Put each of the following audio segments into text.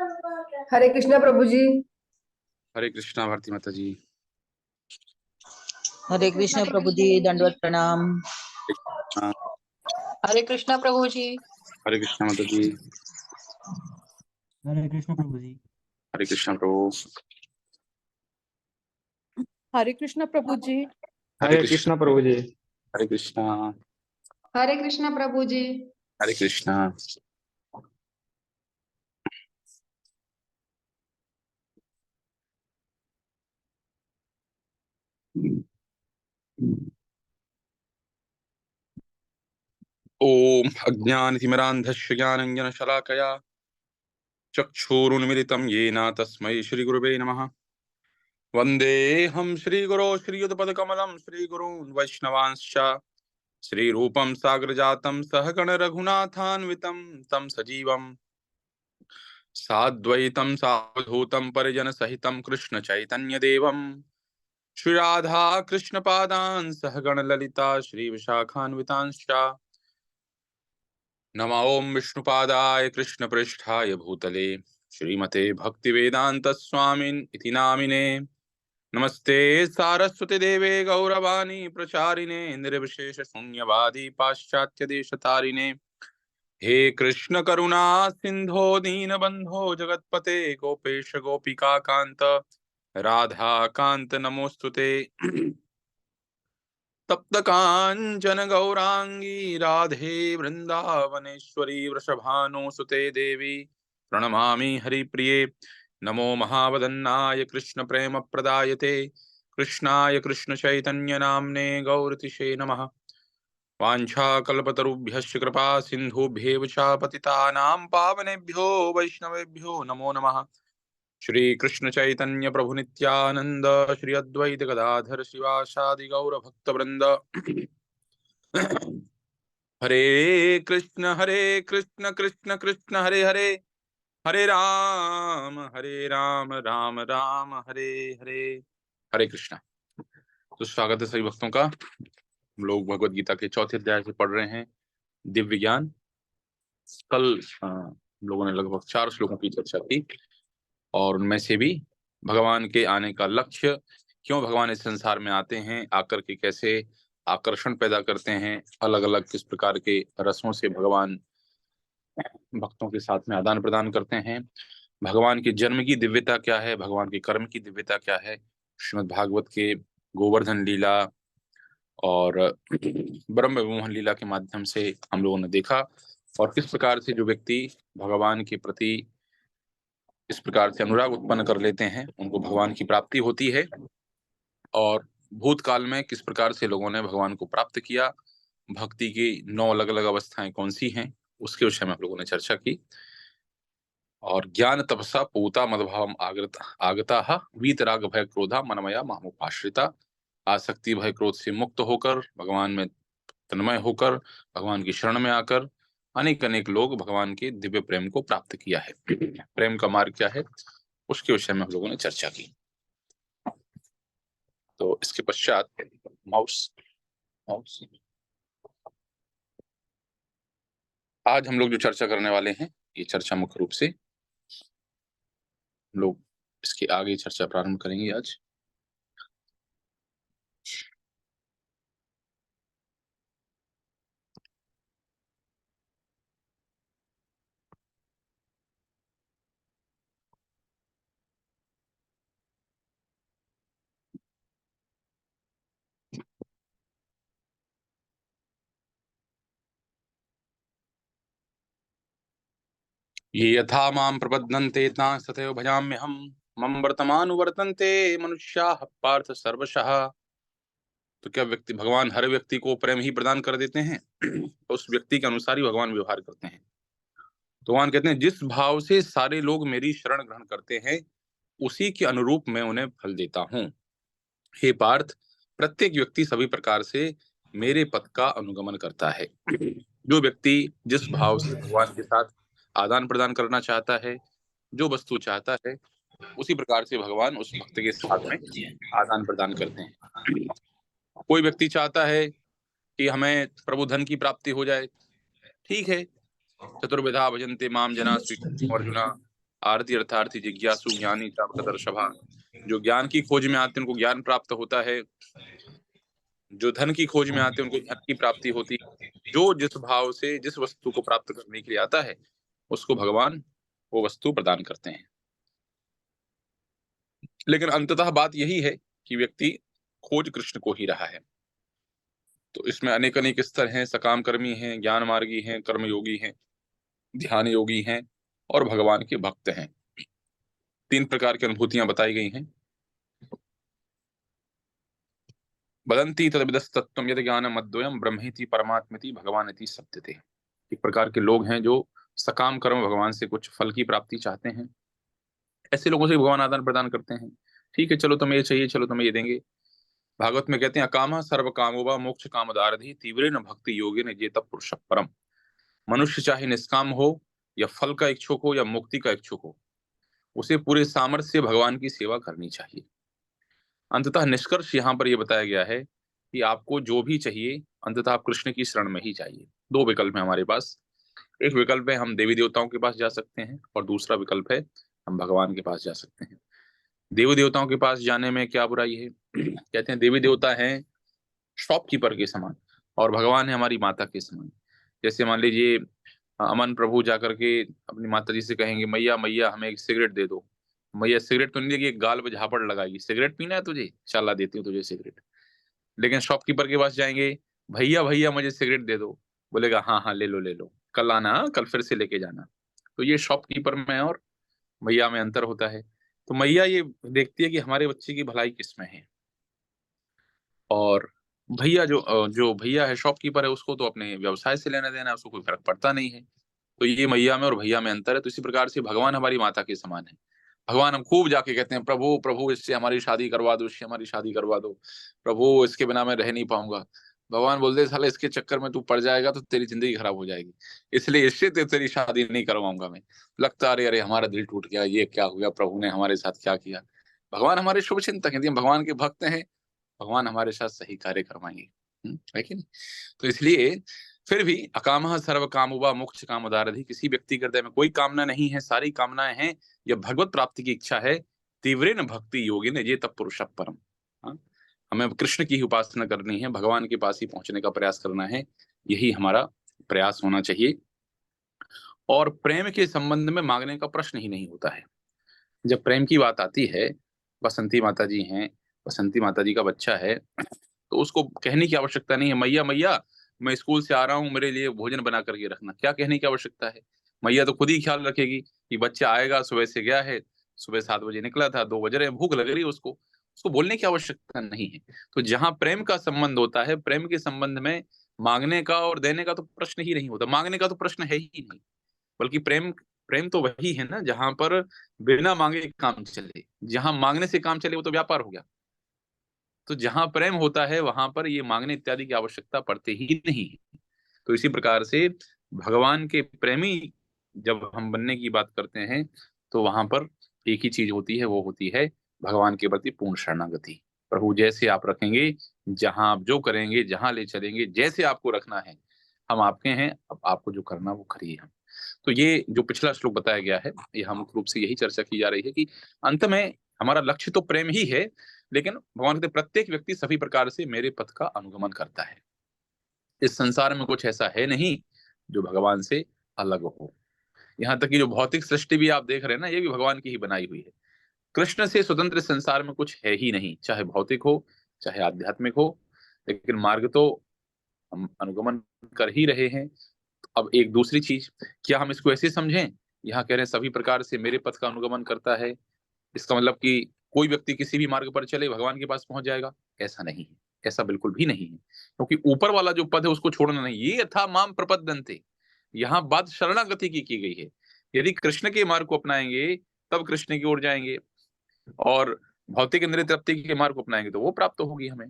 हरे कृष्णा प्रभु जी। हरे कृष्णा भारती माता जी। हरे कृष्ण प्रभु जी, दंडवत प्रणाम। हाँ, हरे कृष्णा प्रभु जी। हरे कृष्णा माता जी। हरे कृष्ण प्रभु जी। हरे कृष्णा प्रभु। हरे कृष्णा प्रभु जी। हरे कृष्णा प्रभु जी। हरे कृष्णा। हरे कृष्णा प्रभु जी। हरे कृष्णा। ओम अज्ञानतिमिरान्धस्य ज्ञानाञ्जनशलाकया चक्षुरुन्मिलितं येन तस्मै श्रीगुरुवे नमः। वन्देऽहं श्रीगुरो श्रीयुतपदकमलं श्रीगुरून् वैष्णवांश्च श्रीरूपं साग्रजातं सहगण रघुनाथान्वितं तं सजीवं साद्वैतं सावधूतं परिजनसहितं कृष्णचैतन्यदेवं श्रीराधा कृष्णपादान् सहगण ललिता श्रीविशाखान्वितांश्च नमो ओं विष्णुपादाय कृष्णपृष्ठाय भूतले श्रीमते भक्तिवेदांत स्वामिन् इति नामिने। नमस्ते सारस्वती देवे गौरवाणी प्रचारिणे निर्विशेष शून्यवादी पाश्चात्य देशतारिणे। हे कृष्ण करुणा सिंधो दीनबंधो जगत्पते गोपेश गोपिका कांत राधा कांत नमोस्तुते। तप्त कांचन गौरांगी राधे वृंदावनेश्वरी वृषभानुसुते देवी प्रणमामि हरिप्रिये। नमो महावदन्नाय कृष्ण प्रेम प्रदायते कृष्णाय कृष्ण चैतन्य नाम्ने गौरतिशे नमः। वाञ्छाकल्पतरुभ्यश्च कृपा सिन्धुभ्येव च पतितानां पावनेभ्यो वैष्णवेभ्यो नमो नमः। श्री कृष्ण चैतन्य प्रभु नित्यानंद श्री अद्वैत गदाधर शिवासादि गौर भक्त वृंद। हरे कृष्ण कृष्ण कृष्ण हरे हरे हरे राम राम राम हरे हरे। हरे कृष्णा। तो स्वागत है सभी भक्तों का। हम लोग भगवत गीता के चौथे अध्याय से पढ़ रहे हैं दिव्य ज्ञान। कल हम लोगों ने लगभग 4 श्लोकों की चर्चा की और उनमें से भी भगवान के आने का लक्ष्य, क्यों भगवान इस संसार में आते हैं, आकर के कैसे आकर्षण पैदा करते हैं, अलग अलग किस प्रकार के रसों से भगवान भक्तों के साथ में आदान प्रदान करते हैं, भगवान के जन्म की दिव्यता क्या है, भगवान के कर्म की दिव्यता क्या है, श्रीमद् भागवत के गोवर्धन लीला और ब्रह्म विमोहन लीला के माध्यम से हम लोगों ने देखा। और किस प्रकार से जो व्यक्ति भगवान के प्रति इस प्रकार से अनुराग उत्पन्न कर लेते हैं उनको भगवान की प्राप्ति होती है। और भूतकाल में किस प्रकार से लोगों ने भगवान को प्राप्त किया, भक्ति की 9 अलग अलग अवस्थाएं कौन सी हैं, उसके विषय में हम लोगों ने चर्चा की। और ज्ञान तपसा पूता मदभावम आगता वीतराग भय क्रोधा मनमया मामुपाश्रिता। आसक्ति भय क्रोध से मुक्त होकर भगवान में तन्मय होकर भगवान की शरण में आकर अनेक अनेक लोग भगवान के दिव्य प्रेम को प्राप्त किया है। प्रेम का मार्ग क्या है उसके विषय में हम लोगों ने चर्चा की। तो इसके पश्चात माउस आज हम लोग जो चर्चा करने वाले हैं, ये चर्चा मुख्य रूप से हम लोग इसके आगे चर्चा प्रारंभ करेंगे आज। ये यथा मां प्रपद्यन्ते तथैव भजाम्यहम् मम वर्तमानुवर्तन्ते मनुष्याः पार्थ सर्वशः। तो क्या व्यक्ति भगवान हर व्यक्ति को प्रेम ही प्रदान कर देते हैं? उस व्यक्ति के अनुसार ही भगवान व्यवहार करते हैं। तो भगवान कहते हैं जिस भाव से सारे लोग मेरी शरण ग्रहण करते हैं उसी के अनुरूप मैं उन्हें फल देता हूँ। हे पार्थ, प्रत्येक व्यक्ति सभी प्रकार से मेरे पथ का अनुगमन करता है। जो व्यक्ति जिस भाव से भगवान के साथ आदान प्रदान करना चाहता है, जो वस्तु चाहता है, उसी प्रकार से भगवान उस भक्त के साथ में आदान प्रदान करते हैं। कोई व्यक्ति चाहता है कि हमें प्रभु धन की प्राप्ति हो जाए, ठीक है, चतुर्विधा भजन्ते माम जना श्री अर्जुना। आरती अर्थार्थी जिज्ञासु ज्ञानी चापकदर्शभा। जो ज्ञान की खोज में आते हैं उनको ज्ञान प्राप्त होता है, जो धन की खोज में आते हैं उनको धन की प्राप्ति होती है। जो जिस भाव से जिस वस्तु को प्राप्त करने के लिए आता है उसको भगवान वो वस्तु प्रदान करते हैं। लेकिन अंततः बात यही है कि व्यक्ति खोज कृष्ण को ही रहा है। तो इसमें अनेक अनेक स्तर हैं, सकाम कर्मी हैं, ज्ञान मार्गी हैं, कर्मयोगी हैं, ध्यान योगी हैं और भगवान के भक्त हैं। 3 प्रकार की अनुभूतियां बताई गई हैं। वदन्ति तद्विदस्तत्त्वं यद् ज्ञानम् अद्वयम् ब्रह्मेति परमात्मेति भगवानेति सत्यते। एक प्रकार के लोग हैं जो सकाम कर्म भगवान से कुछ फल की प्राप्ति चाहते हैं। ऐसे लोगों से भगवान आदान प्रदान करते हैं। ठीक है, चलो तुम्हें ये चाहिए, चलो तुम्हें ये देंगे। भागवत में कहते हैं अकामः सर्व कामो वा मोक्ष कामदारधि तीव्रेन भक्ति योगेन जेतः पुरुषः परम। मनुष्य चाहे निष्काम हो या फल का इच्छुक हो या मुक्ति का इच्छुक हो, उसे पूरे सामर्थ्य से भगवान की सेवा करनी चाहिए। अंततः निष्कर्ष यहाँ पर यह बताया गया है कि आपको जो भी चाहिए अंततः आप कृष्ण की शरण में ही चाहिए। 2 विकल्प है हमारे पास। एक विकल्प है हम देवी देवताओं के पास जा सकते हैं और दूसरा विकल्प है हम भगवान के पास जा सकते हैं। देवी देवताओं के पास जाने में क्या बुराई है? कहते हैं देवी देवता हैं शॉपकीपर के समान और भगवान है हमारी माता के समान। जैसे मान लीजिए अमन प्रभु जाकर के अपनी माता जी से कहेंगे मैया मैया हमें एक सिगरेट दे दो। मैया सिगरेट तो नहीं देगी, एक गाल पे झापड़ लगाएगी, सिगरेट पीना है तुझे, चला देती हूँ तुझे सिगरेट। लेकिन शॉपकीपर के पास जाएंगे, भैया भैया मुझे सिगरेट दे दो, बोलेगा हाँ हाँ ले लो, कल आना, कल फिर से लेके जाना। तो ये शॉपकीपर में और मैया में अंतर होता है। तो मैया ये देखती है कि हमारे बच्चे की भलाई किसमें है, और भैया जो भैया है शॉपकीपर है उसको तो अपने व्यवसाय से लेना देना है, उसको कोई फर्क पड़ता नहीं है। तो ये मैया में और भैया में अंतर है। तो इसी प्रकार से भगवान हमारी माता के समान है। भगवान हम खूब जाके कहते हैं प्रभु प्रभु इससे हमारी शादी करवा दो, इससे हमारी शादी करवा दो, प्रभु इसके बिना मैं रह नहीं पाऊंगा। भगवान बोलते साले इसके चक्कर में तू पड़ जाएगा तो तेरी जिंदगी खराब हो जाएगी, इसलिए इससे तेरी शादी नहीं करवाऊंगा मैं। लगता अरे अरे हमारा दिल टूट गया, ये क्या हो गया, प्रभु ने हमारे साथ क्या किया। भगवान हमारे शुभ चिंतक हैं, भगवान के भक्त हैं, भगवान हमारे साथ सही कार्य करवाएंगे, है कि नहीं? तो इसलिए फिर भी अकामः सर्व कामुवा मोक्ष कामदारधि, किसी व्यक्ति के हृदय में कोई कामना नहीं है, सारी कामनाएं हैं, यह भगवत प्राप्ति की इच्छा है। तीव्रेन भक्ति योगी ने ये तब पुरुष परम। हमें कृष्ण की ही उपासना करनी है, भगवान के पास ही पहुंचने का प्रयास करना है, यही हमारा प्रयास होना चाहिए। और प्रेम के संबंध में मांगने का प्रश्न ही नहीं होता है। जब प्रेम की बात आती है, बसंती माता जी हैं, बसंती माता जी का बच्चा है, तो उसको कहने की आवश्यकता नहीं है मैया मैया मैं स्कूल से आ रहा हूँ, मेरे लिए भोजन बना करके रखना। क्या कहने की आवश्यकता है? मैया तो खुद ही ख्याल रखेगी कि बच्चा आएगा, सुबह से गया है, सुबह 7 बजे निकला था, 2 बज रहे, भूख लग रही है उसको बोलने की आवश्यकता नहीं है। तो जहां प्रेम का संबंध होता है, प्रेम के संबंध में मांगने का और देने का तो प्रश्न ही नहीं होता, मांगने का तो प्रश्न है ही नहीं। बल्कि प्रेम प्रेम तो वही है ना जहां पर बिना मांगे काम चले, जहां मांगने से काम चले वो तो व्यापार हो गया। तो जहां प्रेम होता है वहां पर ये मांगने इत्यादि की आवश्यकता पड़ती ही नहीं है। तो इसी प्रकार से भगवान के प्रेमी जब हम बनने की बात करते हैं तो वहां पर एक ही चीज होती है, वो होती है भगवान के प्रति पूर्ण शरणागति। प्रभु जैसे आप रखेंगे, जहां आप जो करेंगे, जहां ले चलेंगे, जैसे आपको रखना है, हम आपके हैं, अब आपको जो करना वो करिए। हम तो ये जो पिछला श्लोक बताया गया है, यह मुख्य रूप से यही चर्चा की जा रही है कि अंत में हमारा लक्ष्य तो प्रेम ही है, लेकिन भगवान कहते प्रत्येक व्यक्ति सभी प्रकार से मेरे पथ का अनुगमन करता है। इस संसार में कुछ ऐसा है नहीं जो भगवान से अलग हो। यहाँ तक कि जो भौतिक सृष्टि भी आप देख रहे हैं ना, ये भी भगवान की ही बनाई हुई है। कृष्ण से स्वतंत्र संसार में कुछ है ही नहीं, चाहे भौतिक हो चाहे आध्यात्मिक हो, लेकिन मार्ग तो हम अनुगमन कर ही रहे हैं। अब एक दूसरी चीज, क्या हम इसको ऐसे समझें, यहाँ कह रहे हैं सभी प्रकार से मेरे पथ का अनुगमन करता है, इसका मतलब कि कोई व्यक्ति किसी भी मार्ग पर चले भगवान के पास पहुंच जाएगा? ऐसा नहीं है, ऐसा बिल्कुल भी नहीं है। क्योंकि ऊपर वाला जो पद है उसको छोड़ना नहीं, ये यथा माम प्रपद्यन्ते, यहाँ बात शरणागति की गई है। यदि कृष्ण के मार्ग को अपनाएंगे तब कृष्ण की ओर जाएंगे, और भौतिक इंद्रिय तृप्ति के मार्ग को अपनाएंगे तो वो प्राप्त होगी हमें।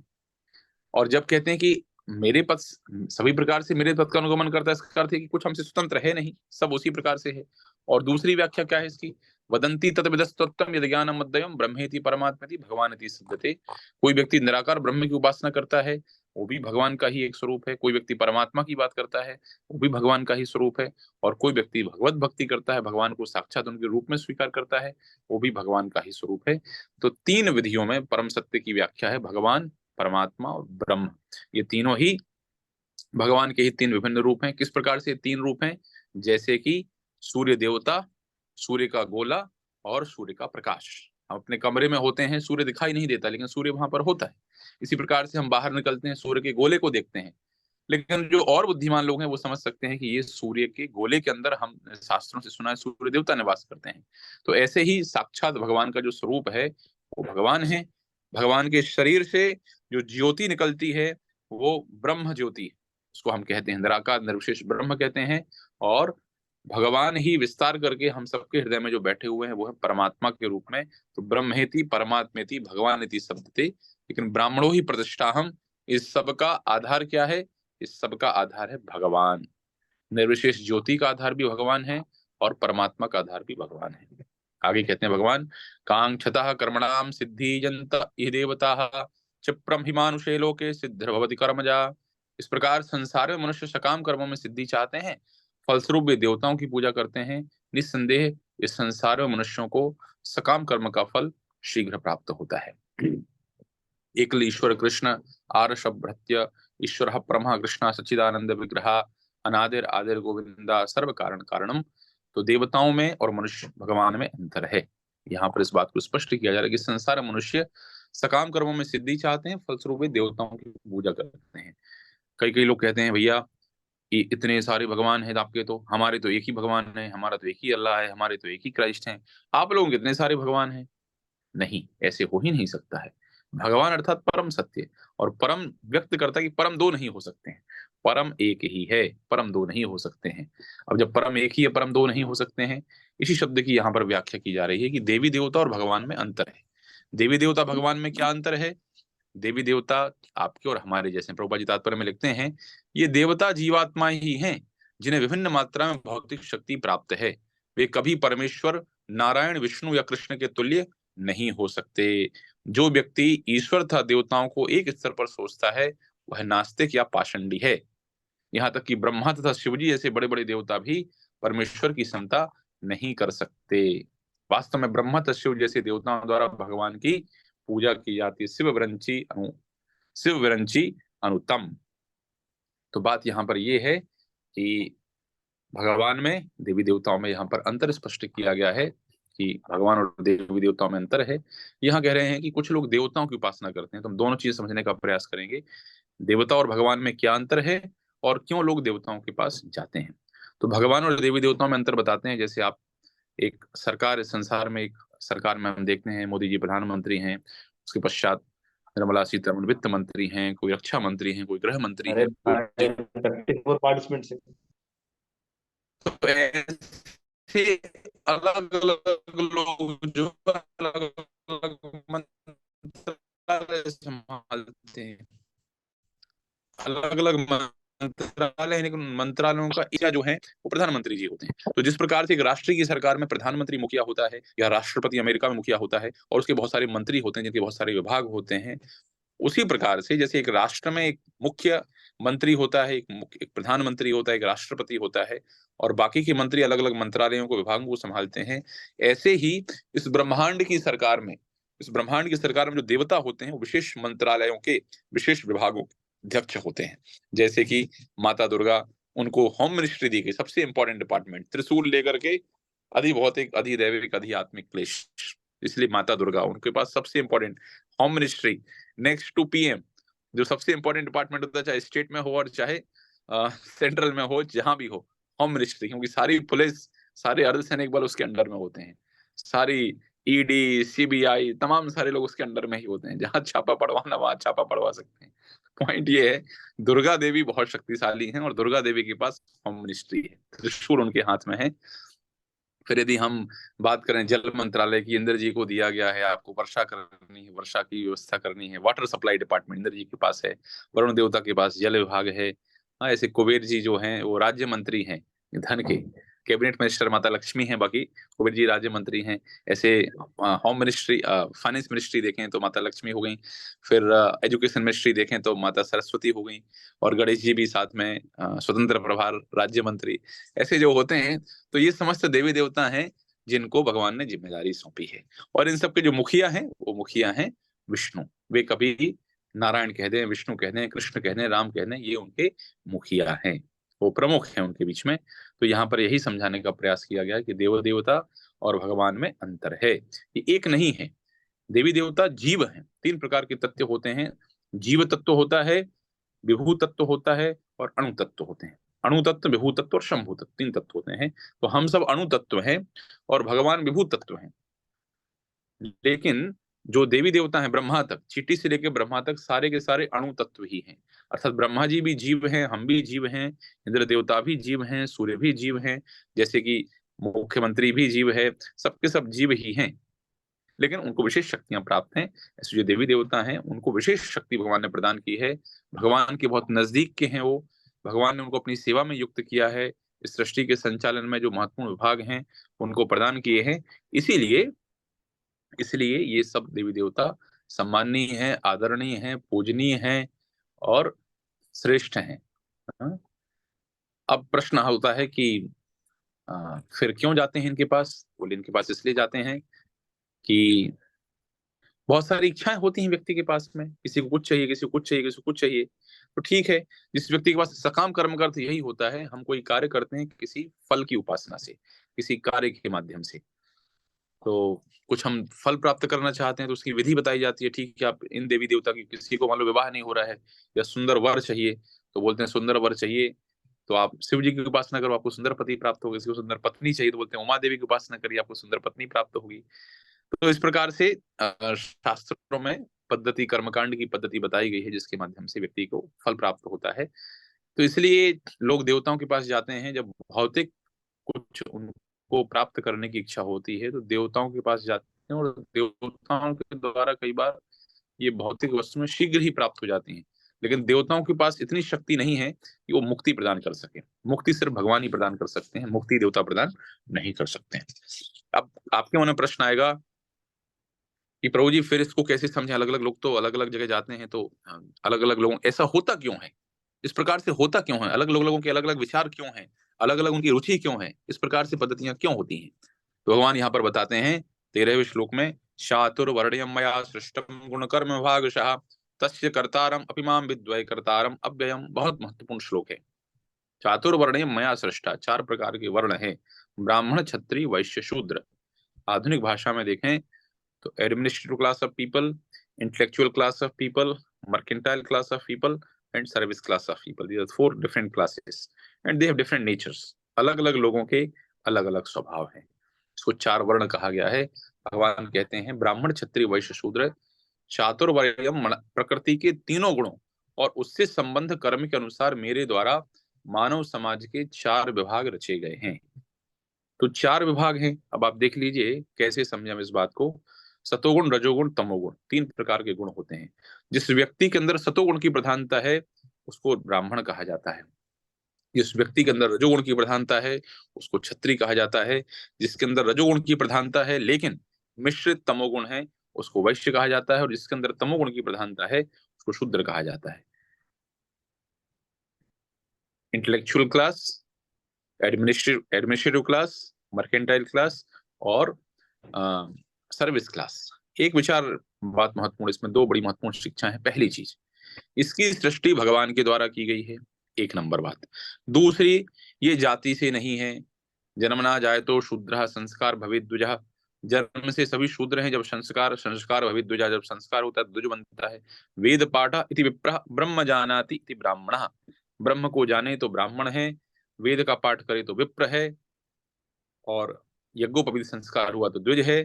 और जब कहते हैं कि मेरे पथ सभी प्रकार से मेरे पथ का अनुगमन करता है, इसका अर्थ है कि कुछ हमसे स्वतंत्र है नहीं, सब उसी प्रकार से है। और दूसरी व्याख्या क्या है इसकी? वदंती तत्विदस्तत्वम यद ज्ञानम मद्दयम ब्रह्मेति परमात्मेति भगवानिति सिद्धते। कोई व्यक्ति निराकार ब्रह्म की उपासना करता है, वो भी भगवान का ही एक स्वरूप है। कोई व्यक्ति परमात्मा की बात करता है, वो भी भगवान का ही स्वरूप है। और कोई व्यक्ति भगवत भक्ति करता है, भगवान को साक्षात उनके रूप में स्वीकार करता है, वो भी भगवान का ही स्वरूप है। तो तीन विधियों में परम सत्य की व्याख्या है, भगवान, परमात्मा और ब्रह्म। ये तीनों ही भगवान के ही तीन विभिन्न रूप हैं। किस प्रकार से तीन रूप हैं? जैसे कि सूर्य देवता, सूर्य का गोला और सूर्य का प्रकाश। हम अपने कमरे में होते हैं, सूर्य दिखाई नहीं देता, लेकिन सूर्य वहां पर होता है। इसी प्रकार से हम बाहर निकलते हैं, सूर्य के गोले को देखते हैं, लेकिन जो और बुद्धिमान लोग हैं वो समझ सकते हैं कि ये सूर्य के गोले के अंदर, हम शास्त्रों से सुना है, सूर्य देवता निवास करते हैं। तो ऐसे ही साक्षात भगवान का जो स्वरूप है वो भगवान है। भगवान के शरीर से जो ज्योति निकलती है वो ब्रह्म ज्योति है, उसको हम कहते हैं निराकार निर्विशेष ब्रह्म कहते हैं। और भगवान ही विस्तार करके हम सबके हृदय में जो बैठे हुए हैं वो है परमात्मा के रूप में। तो ब्रह्मेति परमात्मेति भगवानिति शब्दते। लेकिन ब्राह्मणों ही प्रतिष्ठा हम, इस सब का आधार क्या है? इस सब का आधार है भगवान। निर्विशेष ज्योति का आधार भी भगवान है और परमात्मा का आधार भी भगवान है। आगे कहते हैं भगवान, कांक्षतः कर्मणाम सिद्धिजन्त ये देवता क्षिप्रम हिमानुषे लोके सिद्धिर्भवति कर्मजा। इस प्रकार संसार में मनुष्य सकाम कर्मों में सिद्धि चाहते हैं, फलस्वरूप वे देवताओं की पूजा करते हैं। निस्संदेह इस संसार में मनुष्यों को सकाम कर्म का फल शीघ्र प्राप्त होता है। एकल ईश्वर कृष्ण आर्षभृत्य ईश्वर ब्रह्म कृष्ण सच्चिदानंद विग्रह अनादिर आदिर गोविंदा सर्व कारण कारणम। तो देवताओं में और मनुष्य भगवान में अंतर है। यहाँ पर इस बात को स्पष्ट किया जा रहा है कि संसार मनुष्य सकाम कर्मों में सिद्धि चाहते हैं, फलस्वरूप देवताओं की पूजा करते हैं। कई कई लोग कहते हैं भैया कि इतने सारे भगवान हैं आपके, तो हमारे तो एक ही भगवान है, हमारा तो एक ही अल्लाह है, हमारे तो एक ही क्राइस्ट हैं, आप लोगों के कितने सारे भगवान हैं? नहीं, ऐसे हो ही नहीं सकता है। भगवान अर्थात परम सत्य, और परम व्यक्त करता है कि परम दो नहीं हो सकते हैं, परम एक ही है, परम दो नहीं हो सकते हैं। अब जब परम एक ही है, परम दो नहीं हो सकते हैं, इसी शब्द की यहाँ पर व्याख्या की जा रही है कि देवी देवता और भगवान में अंतर है। देवी देवता भगवान में क्या अंतर है? देवी देवता आपके और हमारे जैसे, प्रभुपाद जी तात्पर्य में लिखते हैं, ये देवता जीवात्मा ही हैं जिन्हें विभिन्न मात्रा में भौतिक शक्ति प्राप्त है। वे कभी परमेश्वर नारायण, विष्णु या कृष्ण के तुल्य नहीं हो सकते। जो व्यक्ति ईश्वर तथा देवताओं को एक स्तर पर सोचता है वह नास्तिक या पाषंडी है। यहाँ तक कि ब्रह्मा तथा शिवजी जैसे बड़े बड़े देवता भी परमेश्वर की समता नहीं कर सकते। वास्तव में ब्रह्मा तथा शिव जैसे देवताओं द्वारा भगवान की पूजा की जाती है। शिव विरंची अनुतम। तो बात यहाँ पर यह है कि भगवान में, देवी देवताओं में यहाँ पर अंतर स्पष्ट किया गया है कि भगवान और देवी देवताओं में अंतर है। यहाँ कह रहे हैं कि कुछ लोग देवताओं की उपासना करते हैं, तो हम दोनों चीज समझने का प्रयास करेंगे। देवता और भगवान में क्या अंतर है और क्यों लोग देवताओं के पास जाते हैं। तो भगवान और देवी देवताओं में अंतर बताते हैं। जैसे आप एक सरकार, इस संसार में एक सरकार में हम देखते हैं मोदी जी प्रधानमंत्री हैं, उसके पश्चात निर्मला सीतारमण वित्त मंत्री हैं, कोई रक्षा मंत्री हैं, कोई गृह मंत्री हैं, तो ऐसे अलग अलग लोग जो अलग अलग मंत्रालय संभालते हैं, अलग अलग मंत्रालय है, लेकिन मंत्रालयों का एरिया जो है वो प्रधानमंत्री जी होते हैं। तो जिस प्रकार से एक राष्ट्र की सरकार में प्रधानमंत्री मुखिया होता है, या राष्ट्रपति अमेरिका में मुखिया होता है, और उसके बहुत सारे मंत्री होते हैं जिनके बहुत सारे विभाग होते हैं, उसी प्रकार से जैसे एक राष्ट्र में एक मुख्य मंत्री होता है, एक प्रधानमंत्री होता है, एक राष्ट्रपति होता है, और बाकी के मंत्री अलग अलग मंत्रालयों को, विभागों को संभालते हैं, ऐसे ही इस ब्रह्मांड की सरकार में, जो देवता होते हैं वो विशेष मंत्रालयों के विशेष विभागों अध्यक्ष होते हैं। जैसे कि माता दुर्गा, उनको होम मिनिस्ट्री दी गई, सबसे इंपॉर्टेंट डिपार्टमेंट, त्रिशूल लेकर के अधिभौतिक, अधिदैविक, अधिआत्मिक क्लेश, इसलिए माता दुर्गा, उनके पास सबसे important home ministry, next to PM, जो सबसे इंपॉर्टेंट डिपार्टमेंट होता है, चाहे स्टेट में हो और चाहे सेंट्रल में हो, जहां भी हो, होम मिनिस्ट्री, क्योंकि सारी पुलिस, सारे अर्धसैनिक बल उसके अंडर में होते हैं, सारी ईडी, सीबीआई, तमाम सारे लोग उसके अंडर में ही होते हैं। जहां छापा पड़वाना वहां छापा पड़वा सकते हैं। पॉइंट ये है, दुर्गा देवी बहुत शक्तिशाली हैं और दुर्गा देवी के पास होम मिनिस्ट्री है, त्रिशूल उनके हाथ में है। फिर यदि हम बात करें जल मंत्रालय की, इंद्र जी को दिया गया है, आपको वर्षा करनी है, वर्षा की व्यवस्था करनी है, वाटर सप्लाई डिपार्टमेंट इंद्र जी के पास है। वरुण देवता के पास जल विभाग है। हाँ, ऐसे कुबेर जी जो हैं वो राज्य मंत्री हैं धन के, कैबिनेट मिनिस्टर माता लक्ष्मी हैं, बाकी कुबेर जी राज्य मंत्री हैं। ऐसे होम मिनिस्ट्री, फाइनेंस मिनिस्ट्री देखें तो माता लक्ष्मी हो गई, फिर एजुकेशन मिनिस्ट्री देखें तो माता सरस्वती हो गई, और गणेश जी भी साथ में स्वतंत्र प्रभार राज्य मंत्री। ऐसे जो होते हैं, तो ये समस्त देवी देवता हैं जिनको भगवान ने जिम्मेदारी सौंपी है। और इन सबके जो मुखिया हैं, वो मुखिया हैं विष्णु। वे कभी नारायण कह दें, विष्णु कह दें, कृष्ण कह दें, राम कह दें, ये उनके मुखिया हैं, वो प्रमुख हैं उनके बीच में। तो यहाँ पर यही समझाने का प्रयास किया गया कि देव देवता और भगवान में अंतर है, ये एक नहीं है। देवी देवता जीव हैं, 3 प्रकार के तत्व होते हैं। जीव तत्व होता है, विभू तत्व होता है, और अणु तत्व होते हैं। अणु तत्व, विभू तत्व और शंभू तत्व, 3 तत्व होते हैं। तो हम सब अणु तत्व हैं और भगवान विभू तत्व हैं। लेकिन जो देवी देवता हैं ब्रह्मा तक, चींटी से लेकर ब्रह्मा तक सारे के सारे अणु तत्व ही हैं। अर्थात ब्रह्मा जी भी जीव हैं, हम भी जीव हैं, इंद्र देवता भी जीव हैं, सूर्य भी जीव हैं, जैसे कि मुख्यमंत्री भी जीव है, सबके सब जीव ही हैं। लेकिन उनको विशेष शक्तियां प्राप्त हैं। ऐसे जो देवी देवता हैं उनको विशेष शक्ति भगवान ने प्रदान की है, भगवान के बहुत नजदीक के हैं वो, भगवान ने उनको अपनी सेवा में युक्त किया है। इस सृष्टि के संचालन में जो महत्वपूर्ण विभाग हैं उनको प्रदान किए हैं। इसीलिए इसलिए ये सब देवी देवता सम्माननीय हैं, आदरणीय हैं, पूजनीय हैं और श्रेष्ठ हैं। हाँ? अब प्रश्न होता है कि फिर क्यों जाते हैं इनके पास? बोले इनके पास इसलिए जाते हैं कि बहुत सारी इच्छाएं होती हैं व्यक्ति के पास में, किसी को कुछ चाहिए, किसी को कुछ चाहिए, किसी को कुछ चाहिए। तो ठीक है, जिस व्यक्ति के पास सकाम कर्म का अर्थ यही होता है, हम कोई कार्य करते हैं किसी फल की उपासना से, किसी कार्य के माध्यम से। तो कुछ हम फल प्राप्त करना चाहते हैं तो उसकी विधि बताई जाती है। ठीक है, आप इन देवी देवता की, किसी को मान लो विवाह नहीं हो रहा है या सुंदर वर चाहिए, तो बोलते हैं सुंदर वर चाहिए तो आप शिव जी की उपासना करो, आपको सुंदर पति प्राप्त होगा। किसी को सुंदर पत्नी चाहिए तो बोलते हैं उमा देवी की उपासना करिए, आपको सुंदर पत्नी प्राप्त होगी। तो इस प्रकार से शास्त्रों में पद्धति, कर्मकांड की पद्धति बताई गई है जिसके माध्यम से व्यक्ति को फल प्राप्त होता है। तो इसलिए लोग देवताओं के पास जाते हैं जब भौतिक कुछ उनको प्राप्त करने की इच्छा होती है, तो देवताओं के पास जाते हैं, और देवताओं के द्वारा कई बार ये भौतिक वस्तुएं शीघ्र ही प्राप्त हो जाती हैं। लेकिन देवताओं के पास इतनी शक्ति नहीं है कि वो मुक्ति प्रदान कर सके। मुक्ति सिर्फ भगवान ही प्रदान कर सकते हैं, मुक्ति देवता प्रदान नहीं कर सकते हैं। अब आपके मन में प्रश्न आएगा कि प्रभु जी फिर इसको कैसे समझें? अलग अलग लोग तो अलग अलग जगह जाते हैं, तो अलग अलग लोगों ऐसा होता क्यों है? इस प्रकार से होता क्यों है? अलग लोगों के अलग अलग विचार क्यों हैं? अलग अलग उनकी रुचि क्यों है? इस प्रकार से पद्धतियां क्यों होती हैं? तो भगवान यहाँ पर बताते हैं 13वें श्लोक में, चातुर्वर्ण्यम मया सृष्टम गुणकर्म विभागशः तस्य कर्तारम अपि मां विद्वै कर्तारम अव्ययम। बहुत महत्वपूर्ण श्लोक है। चातुर्वर्ण्यम मया सृष्टा, 4 प्रकार के वर्ण हैं, ब्राह्मण, क्षत्रिय, वैश्य, शूद्र। आधुनिक भाषा में देखें तो administrative class of people, intellectual class of people, mercantile class of people and service class of people. These are 4 different classes and they have different natures. अलग अलग लोगों के अलग अलग स्वभाव हैं। इसको 4 वर्ण कहा गया है। भगवान कहते हैं ब्राह्मण, क्षत्रिय, वैश्य, शूद्र चातुर्वर्ण्यम, प्रकृति के तीनों गुणों और उससे संबंध कर्म के अनुसार मेरे द्वारा मानव समाज के 4 विभाग रचे गए हैं। तो 4 विभाग हैं। अब आप देख लीजिए कैसे समझें हम इस बात को। सतोगुण, रजोगुण, तमोगुण, 3 प्रकार के गुण होते हैं। जिस व्यक्ति के अंदर सतोगुण की प्रधानता है उसको ब्राह्मण कहा जाता है। जिस व्यक्ति के अंदर रजोगुण की प्रधानता है उसको क्षत्रिय कहा जाता है। जिसके अंदर रजोगुण की प्रधानता है लेकिन मिश्रित तमोगुण है उसको वैश्य कहा जाता है। और जिसके अंदर तमोगुण की प्रधानता है उसको शूद्र कहा जाता है। Intellectual class, administrative class, mercantile class और सर्विस क्लास। एक विचार बात महत्वपूर्ण, इसमें 2 बड़ी महत्वपूर्ण शिक्षा है। पहली चीज, इसकी सृष्टि भगवान के द्वारा की गई है, 1 नंबर बात। दूसरी, ये जाति से नहीं है। जन्मना जाए तो शूद्र संस्कार भवित द्विजा, जन्म से सभी शूद्र हैं। जब संस्कार भवित द्विजा, जब संस्कार होता है द्विज बनता है। वेद पाठा इति विप्रः ब्रह्म जानाति इति ब्राह्मणः, ब्रह्म को जाने तो ब्राह्मण है, वेद का पाठ करे तो विप्र है, और यज्ञोपवीत संस्कार हुआ तो द्विज है,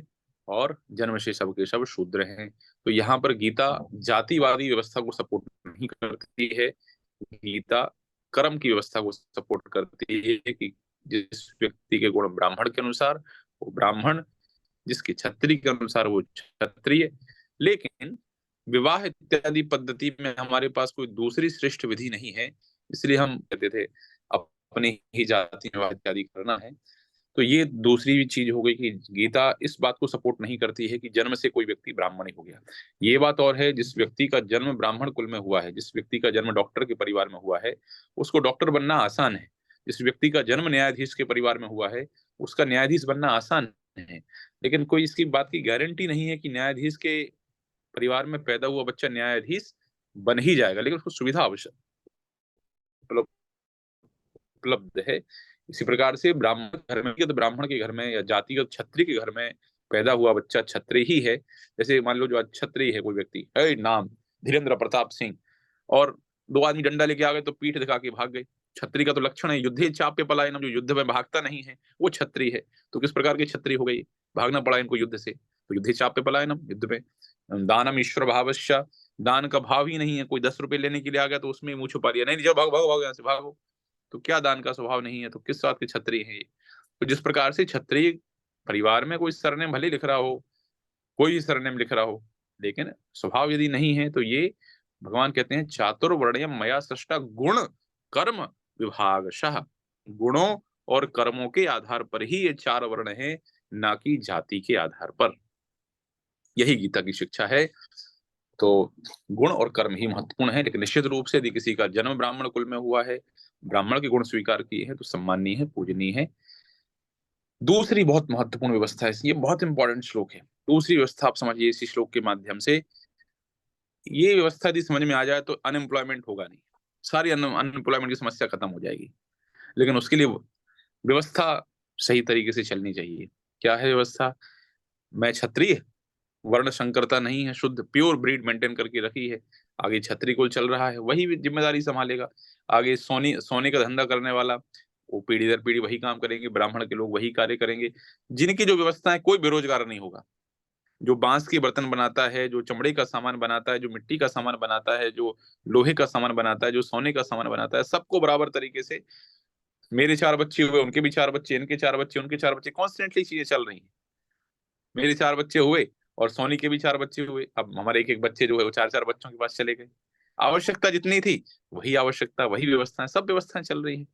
और जन्म से सब के सब शूद्र हैं। तो यहाँ पर गीता जातिवादी व्यवस्था को सपोर्ट नहीं करती है। गीता कर्म की व्यवस्था को सपोर्ट करती है कि जिस व्यक्ति के गुण ब्राह्मण के अनुसार वो ब्राह्मण, जिसके क्षत्रिय के अनुसार वो क्षत्रिय। लेकिन विवाह इत्यादि पद्धति में हमारे पास कोई दूसरी श्रेष्ठ विधि नहीं है। इसलिए हम कहते थे अपनी ही जाति में विवाह इत्यादि करना है। तो ये दूसरी भी चीज हो गई कि गीता इस बात को सपोर्ट नहीं करती है कि जन्म से कोई व्यक्ति ब्राह्मण ही हो गया। ये बात और है, जिस व्यक्ति का जन्म ब्राह्मण कुल में हुआ है, जिस व्यक्ति का जन्म डॉक्टर के परिवार में हुआ है, उसको डॉक्टर बनना आसान है। जिस व्यक्ति का जन्म न्यायाधीश के परिवार में हुआ है, उसका न्यायाधीश बनना आसान है। लेकिन कोई इसकी बात की गारंटी नहीं है कि न्यायाधीश के परिवार में पैदा हुआ बच्चा न्यायाधीश बन ही जाएगा, लेकिन उसको सुविधा आवश्यक उपलब्ध है। इसी प्रकार से ब्राह्मण घर में, तो ब्राह्मण के घर में या जातिगत क्षत्रिय के घर में पैदा हुआ बच्चा क्षत्रिय ही है। जैसे मान लो जो आज क्षत्रिय है कोई व्यक्ति, नाम धीरेन्द्र प्रताप सिंह, और दो आदमी डंडा लेके आ गए तो पीठ दिखा के भाग गए। क्षत्रिय का तो लक्षण है युद्धे चाप्य पलायनम, जो युद्ध में भागता नहीं है वो क्षत्रिय है। तो किस प्रकार के क्षत्रिय हो गई, भागना पड़ा इनको युद्ध से, तो युद्धे चाप्य पलायनम, युद्ध में। दानम ईश्वर भावश्य, दान का भाव ही नहीं है। कोई 10 रुपए लेने के लिए आ गया तो उसमें मुंह छुपा लिया, नहीं भागो भागो भागो यहाँ से भागो। तो क्या दान का स्वभाव नहीं है, तो किस बात के क्षत्रिय है ये। तो जिस प्रकार से क्षत्रिय परिवार में कोई सरनेम भले लिख रहा हो, कोई सरनेम लिख रहा हो, लेकिन स्वभाव यदि नहीं है, तो ये भगवान कहते हैं चातुर्वर्ण्यम मया सृष्टा गुण कर्म विभागशः। गुणों और कर्मों के आधार पर ही ये 4 वर्ण है, ना कि जाति के आधार पर। यही गीता की शिक्षा है। तो गुण और कर्म ही महत्वपूर्ण है, लेकिन निश्चित रूप से यदि किसी का जन्म ब्राह्मण कुल में हुआ है, ब्राह्मण के गुण स्वीकार किए हैं, तो सम्माननीय है, पूजनीय है। दूसरी बहुत महत्वपूर्ण व्यवस्था है, ये बहुत इंपॉर्टेंट श्लोक है। दूसरी व्यवस्था आप समझिए इसी श्लोक के माध्यम से। ये व्यवस्था यदि समझ में आ जाए तो अनएम्प्लॉयमेंट होगा नहीं, सारी अनएम्प्लॉयमेंट की समस्या खत्म हो जाएगी। लेकिन उसके लिए व्यवस्था सही तरीके से चलनी चाहिए। क्या है व्यवस्था? मैं क्षत्रिय, वर्ण संकरता नहीं है, शुद्ध प्योर ब्रीड मेंटेन करके रखी है। आगे क्षत्रिय कुल चल रहा है, वही जिम्मेदारी संभालेगा। आगे सोने का धंधा करने वाला, वो पीढ़ी दर पीढ़ी वही काम करेंगे, ब्राह्मण के लोग वही कार्य करेंगे। जिनकी जो व्यवस्था है, कोई बेरोजगार नहीं होगा। जो बांस के बर्तन बनाता है, जो चमड़े का सामान बनाता है, जो मिट्टी का सामान बनाता है, जो लोहे का सामान बनाता है, जो सोने का सामान बनाता है, सबको बराबर तरीके से, मेरे 4 बच्चे हुए, उनके भी 4 बच्चे, इनके 4 बच्चे, उनके 4 बच्चे, कॉन्स्टेंटली चीजें चल रही हैं। मेरे 4 बच्चे हुए और सोनी के भी 4 बच्चे हुए, अब हमारे एक एक बच्चे जो है वो 4-4 बच्चों के पास चले गए। आवश्यकता जितनी थी वही आवश्यकता, वही व्यवस्थाएं, सब व्यवस्थाएं चल रही है,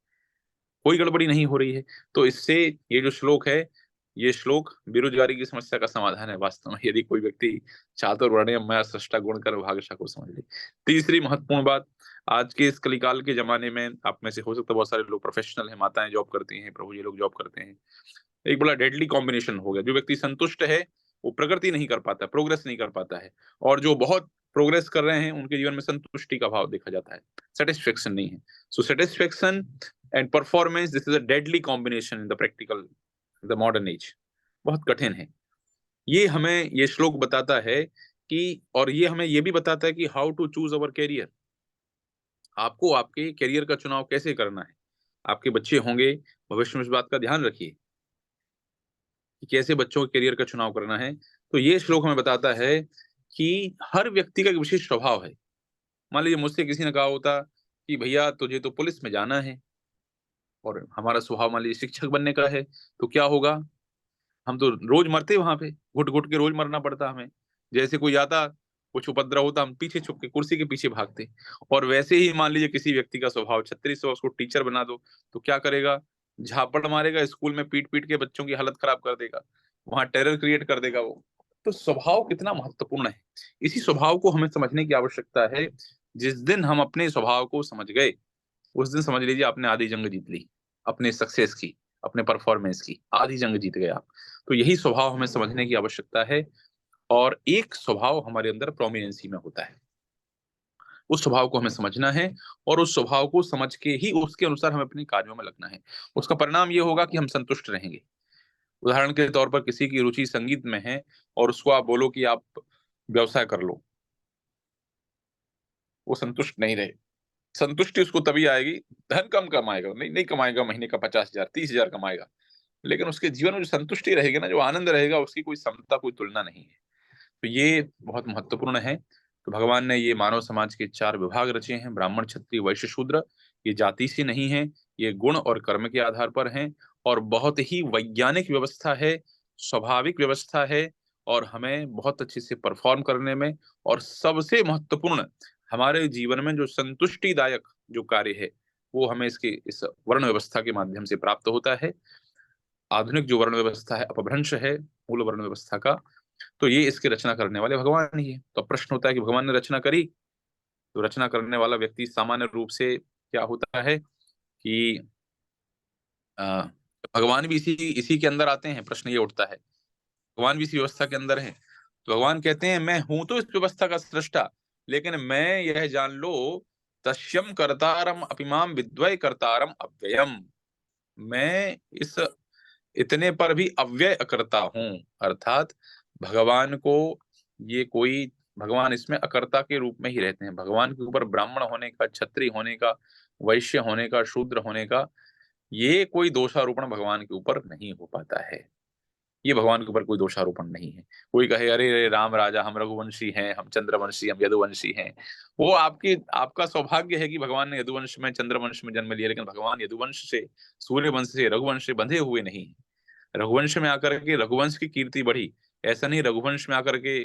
कोई गड़बड़ी नहीं हो रही है। तो इससे ये जो श्लोक है, ये श्लोक बेरोजगारी की समस्या का समाधान है वास्तव में, यदि कोई व्यक्ति चातुर्वर्ण्यम मया सृष्टा गुण कर्म विभागशः को समझ ले। तीसरी महत्वपूर्ण बात, आज के इस कलिकाल के जमाने में आप में से हो सकता है बहुत सारे लोग प्रोफेशनल हैं, माताएं जॉब करती हैं, प्रभु जी लोग जॉब करते हैं। एक बड़ा डेडली कॉम्बिनेशन हो गया। जो व्यक्ति संतुष्ट है वो प्रगति नहीं कर पाता, प्रोग्रेस नहीं कर पाता है, और जो बहुत प्रोग्रेस कर रहे हैं उनके जीवन में संतुष्टि का भाव देखा जाता है, सेटिस्फेक्शन नहीं है। So satisfaction and performance, this is a deadly combination in the practical, the modern age. बहुत कठिन है। ये हमें ये श्लोक बताता है कि, और ये हमें ये भी बताता है कि how to choose our career. आपको आपके कैरियर का चुनाव कैसे करना है। आपके बच्चे होंगे, भविष्य में इस बात का ध्यान रखिए कि कैसे बच्चों के करियर का चुनाव करना है। तो ये श्लोक हमें बताता है कि हर व्यक्ति का एक विशेष स्वभाव है। मान लीजिए मुझसे किसी ने कहा होता कि भैया तुझे तो पुलिस में जाना है, और हमारा स्वभाव मान लीजिए शिक्षक बनने का है, तो क्या होगा? हम तो रोज मरते वहां पे, घुट घुट के रोज मरना पड़ता हमें। जैसे कोई आता, कुछ उपद्रव होता, हम पीछे छुप के कुर्सी के पीछे भागते। और वैसे ही मान लीजिए किसी व्यक्ति का स्वभाव छत्तीस से, उसको टीचर बना दो तो क्या करेगा? झापड़ मारेगा, स्कूल में पीट पीट के बच्चों की हालत खराब कर देगा, वहां टेरर क्रिएट कर देगा वो। तो स्वभाव कितना महत्वपूर्ण है, इसी स्वभाव को हमें समझने की आवश्यकता है। जिस दिन हम अपने स्वभाव को समझ गए, उस दिन समझ लीजिए आपने आधी जंग जीत ली, अपने सक्सेस की, अपने परफॉर्मेंस की आधी जंग जीत गए आप। तो यही स्वभाव हमें समझने की आवश्यकता है। और एक स्वभाव हमारे अंदर प्रोमिनेंसी में होता है, उस स्वभाव को हमें समझना है, और उस स्वभाव को समझ के ही उसके अनुसार हमें अपने कार्यों में लगना है। उसका परिणाम ये होगा कि हम संतुष्ट रहेंगे। उदाहरण के तौर पर किसी की रुचि संगीत में है, और उसको आप बोलो कि आप व्यवसाय कर लो, वो संतुष्ट नहीं रहे। संतुष्टि उसको तभी आएगी, धन कम कमाएगा, नहीं कमाएगा, महीने का 50,000 30,000 कमाएगा, लेकिन उसके जीवन में जो संतुष्टि रहेगी ना, जो आनंद रहेगा, उसकी कोई समता, कोई तुलना नहीं है। तो ये बहुत महत्वपूर्ण है। तो भगवान ने ये मानव समाज के 4 विभाग रचे हैं, ब्राह्मण क्षत्रिय वैश्य शूद्र। ये जाति से नहीं है, ये गुण और कर्म के आधार पर हैं, और बहुत ही वैज्ञानिक व्यवस्था है, स्वाभाविक व्यवस्था है, और हमें बहुत अच्छे से परफॉर्म करने में, और सबसे महत्वपूर्ण हमारे जीवन में जो संतुष्टिदायक जो कार्य है, वो हमें इस वर्ण व्यवस्था के माध्यम से प्राप्त होता है। आधुनिक जो वर्ण व्यवस्था है अपभ्रंश है मूल वर्ण व्यवस्था का, तो ये इसकी रचना करने वाले भगवान ही है। तो प्रश्न होता है कि भगवान ने रचना करी, तो रचना करने वाला व्यक्ति सामान्य रूप से क्या होता है कि अ, भगवान भी इसी इसी के अंदर आते हैं। प्रश्न ये उठता है, भगवान भी इसी व्यवस्था के अंदर है। तो भगवान कहते हैं मैं हूं तो इस व्यवस्था का सृष्टा, लेकिन मैं यह जान लो तस्यम कर्तारम अपिमाम विद्वय कर्तारम अव्ययम, मैं इस इतने पर भी अव्यय अकर्ता हूं। अर्थात भगवान को ये कोई भगवान इसमें अकर्ता के रूप में ही रहते हैं। भगवान के ऊपर ब्राह्मण होने का, क्षत्रिय होने का, वैश्य होने का, शूद्र होने का ये कोई दोषारोपण भगवान के ऊपर नहीं हो पाता है। ये भगवान के ऊपर कोई दोषारोपण नहीं है। कोई कहे अरे अरे राम राजा, हम रघुवंशी हैं, हम चंद्रवंशी, हम यदुवंशी हैं, वो आपका सौभाग्य है कि भगवान ने यदुवंश में, चंद्रवंश में जन्म लिया, लेकिन भगवान यदुवंश से, सूर्यवंश से, रघुवंश से बंधे हुए नहीं हैं। रघुवंश में आकर के रघुवंश की कीर्ति बढ़ी, ऐसा नहीं रघुवंश में आकर के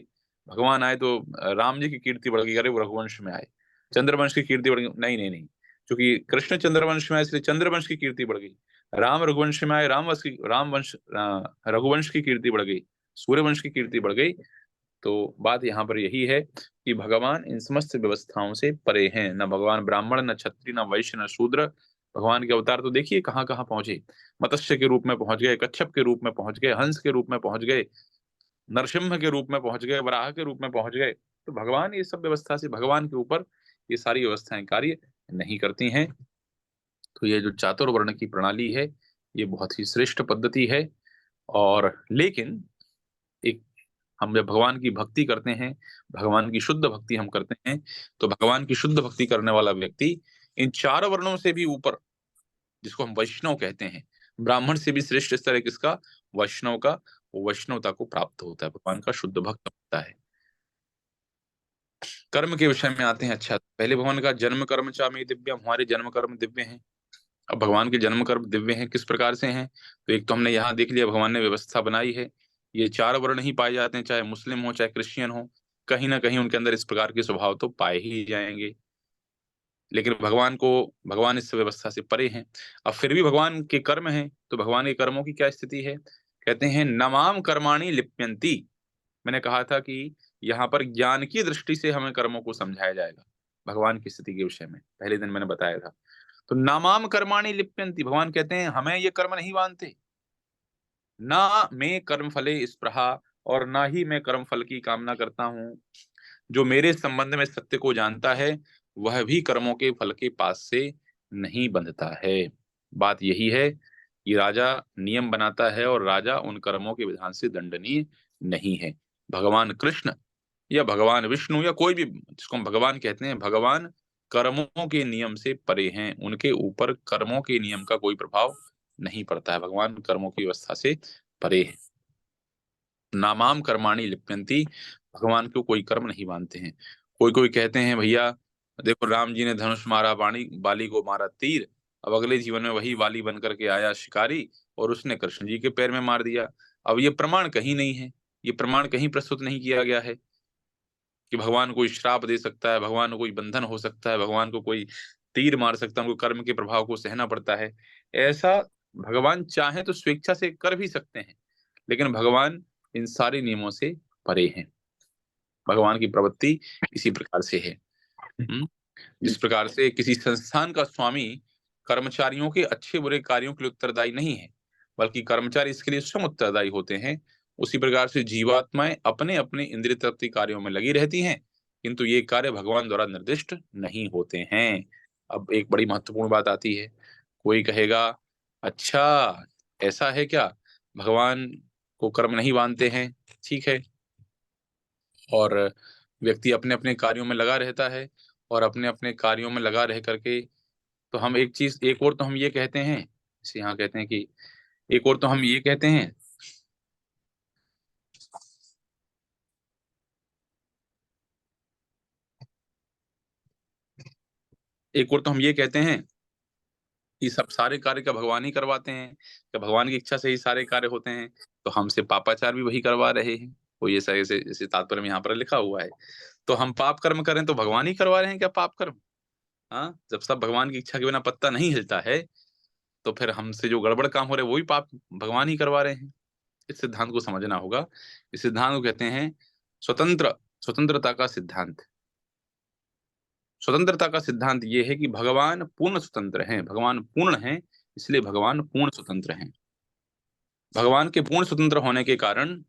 भगवान आए तो राम जी की कीर्ति बढ़ गई, अरे वो रघुवंश में आए। चंद्रवंश की कीर्ति बढ़ गई, नहीं नहीं नहीं, क्योंकि कृष्ण चंद्रवंश में आए इसलिए चंद्रवंश की कीर्ति बढ़ गई। राम रघुवंश में आए, रघुवंश की कीर्ति बढ़ गई, सूर्यवंश की कीर्ति बढ़ गई। तो बात यहाँ पर यही है कि भगवान इन समस्त व्यवस्थाओं से परे हैं। न भगवान ब्राह्मण, न क्षत्रिय, न वैश्य, न शूद्र। भगवान के अवतार तो देखिए कहाँ कहाँ पहुंचे। मत्स्य के रूप में पहुंच गए, कच्छप के रूप में पहुंच गए, हंस के रूप में पहुंच गए, नरसिंह के रूप में पहुंच गए, वराह के रूप में पहुंच गए। तो भगवान ये सब व्यवस्था से, भगवान के ऊपर ये सारी व्यवस्थाएं कार्य नहीं करती हैं। तो ये जो चातुर्वर्ण की प्रणाली है ये बहुत ही श्रेष्ठ पद्धति है। और लेकिन एक, हम जब भगवान की भक्ति करते हैं, भगवान की शुद्ध भक्ति हम करते हैं, तो भगवान की शुद्ध भक्ति करने वाला व्यक्ति इन चार वर्णों से भी ऊपर, जिसको हम वैष्णव कहते हैं, ब्राह्मण से भी श्रेष्ठ स्तर है किसका? वैष्णव का। वो वैष्णवता को प्राप्त होता है, भगवान का शुद्ध भक्त होता है। कर्म के विषय में आते हैं। अच्छा, पहले भगवान का जन्म कर्म चामे दिव्य, हमारे जन्म कर्म दिव्य हैं। अब भगवान के जन्म कर्म दिव्य हैं, किस प्रकार से हैं? तो एक तो हमने यहाँ देख लिया, भगवान ने व्यवस्था बनाई है। ये चार वर्ण ही पाए जाते हैं, चाहे मुस्लिम हो चाहे क्रिश्चियन हो, कहीं ना कहीं उनके अंदर इस प्रकार के स्वभाव तो पाए ही जाएंगे। लेकिन भगवान इस व्यवस्था से परे हैं। अब फिर भी भगवान के कर्म हैं, तो भगवान के कर्मों की क्या स्थिति है? कहते हैं नमाम कर्माणि लिप्यंती। मैंने कहा था कि यहाँ पर ज्ञान की दृष्टि से हमें कर्मों को समझाया जाएगा भगवान की स्थिति के विषय में, पहले दिन मैंने बताया था। तो नामाम कर्माणि लिप्यंती, भगवान कहते हैं हमें ये कर्म नहीं मानते। ना मैं कर्म फले स्पृहा, और ना ही मैं कर्म फल की कामना करता हूं। जो मेरे संबंध में सत्य को जानता है वह भी कर्मों के फल के पास से नहीं बंधता है। बात यही है कि राजा नियम बनाता है और राजा उन कर्मों के विधान से दंडनीय नहीं है। भगवान कृष्ण या भगवान विष्णु या कोई भी जिसको हम भगवान कहते हैं, भगवान कर्मों के नियम से परे हैं, उनके ऊपर कर्मों के नियम का कोई प्रभाव नहीं पड़ता है। भगवान कर्मों की व्यवस्था से परे है। नामाम कर्माणि लिप्यंती, भगवान को कोई कर्म नहीं मानते हैं। कोई कोई कहते हैं भैया देखो राम जी ने धनुष मारा, बाली को मारा तीर, अब अगले जीवन में वही बाली बन करके आया शिकारी और उसने कृष्ण जी के पैर में मार दिया। अब ये प्रमाण कहीं नहीं है, ये प्रमाण कहीं प्रस्तुत नहीं किया गया है कि भगवान कोई श्राप दे सकता है, भगवान को कोई बंधन हो सकता है, भगवान को कोई तीर मार सकता है, उनको कर्म के प्रभाव को सहना पड़ता है। ऐसा भगवान चाहे तो स्वेच्छा से कर भी सकते हैं, लेकिन भगवान इन सारे नियमों से परे हैं। भगवान की प्रवृत्ति इसी प्रकार से है। जिस प्रकार से किसी संस्थान का स्वामी कर्मचारियों के अच्छे बुरे कार्यों के लिए उत्तरदायी नहीं है, बल्कि कर्मचारी इसके लिए स्वयं उत्तरदायी होते हैं, उसी प्रकार से जीवात्माएं अपने अपने इंद्रिय तृप्ति कार्यों में लगी रहती हैं, किंतु ये कार्य भगवान द्वारा निर्दिष्ट नहीं होते हैं। अब एक बड़ी महत्वपूर्ण बात आती है, कोई कहेगा अच्छा ऐसा है क्या, भगवान को कर्म नहीं मानते हैं, ठीक है, और व्यक्ति अपने अपने कार्यों में लगा रहता है, और अपने अपने कार्यों में लगा रह करके तो हम एक और तो हम ये कहते हैं, जैसे यहाँ कहते हैं कि एक और तो हम ये कहते हैं एक और तो हम ये कहते हैं कि सब सारे कार्य का भगवान ही करवाते हैं, कि भगवान की इच्छा से ही सारे कार्य होते हैं, तो हमसे पापाचार भी वही करवा रहे हैं। वो ये सही से इसे तात्पर्य में यहाँ पर लिखा हुआ है। तो हम पाप कर्म करें तो भगवान ही करवा रहे हैं क्या पाप कर्म? हाँ, जब सब भगवान की इच्छा के बिना पत्ता नहीं हिलता है तो फिर हमसे जो गड़बड़ काम हो रहे हैं वो भी पाप भगवान ही करवा रहे हैं। इस सिद्धांत को समझना होगा। इस सिद्धांत को कहते हैं स्वतंत्रता का सिद्धांत। स्वतंत्रता का सिद्धांत ये है कि भगवान पूर्ण स्वतंत्र हैं, भगवान पूर्ण हैं, इसलिए भगवान पूर्ण स्वतंत्र हैं। भगवान के पूर्ण स्वतंत्र होने के कारण,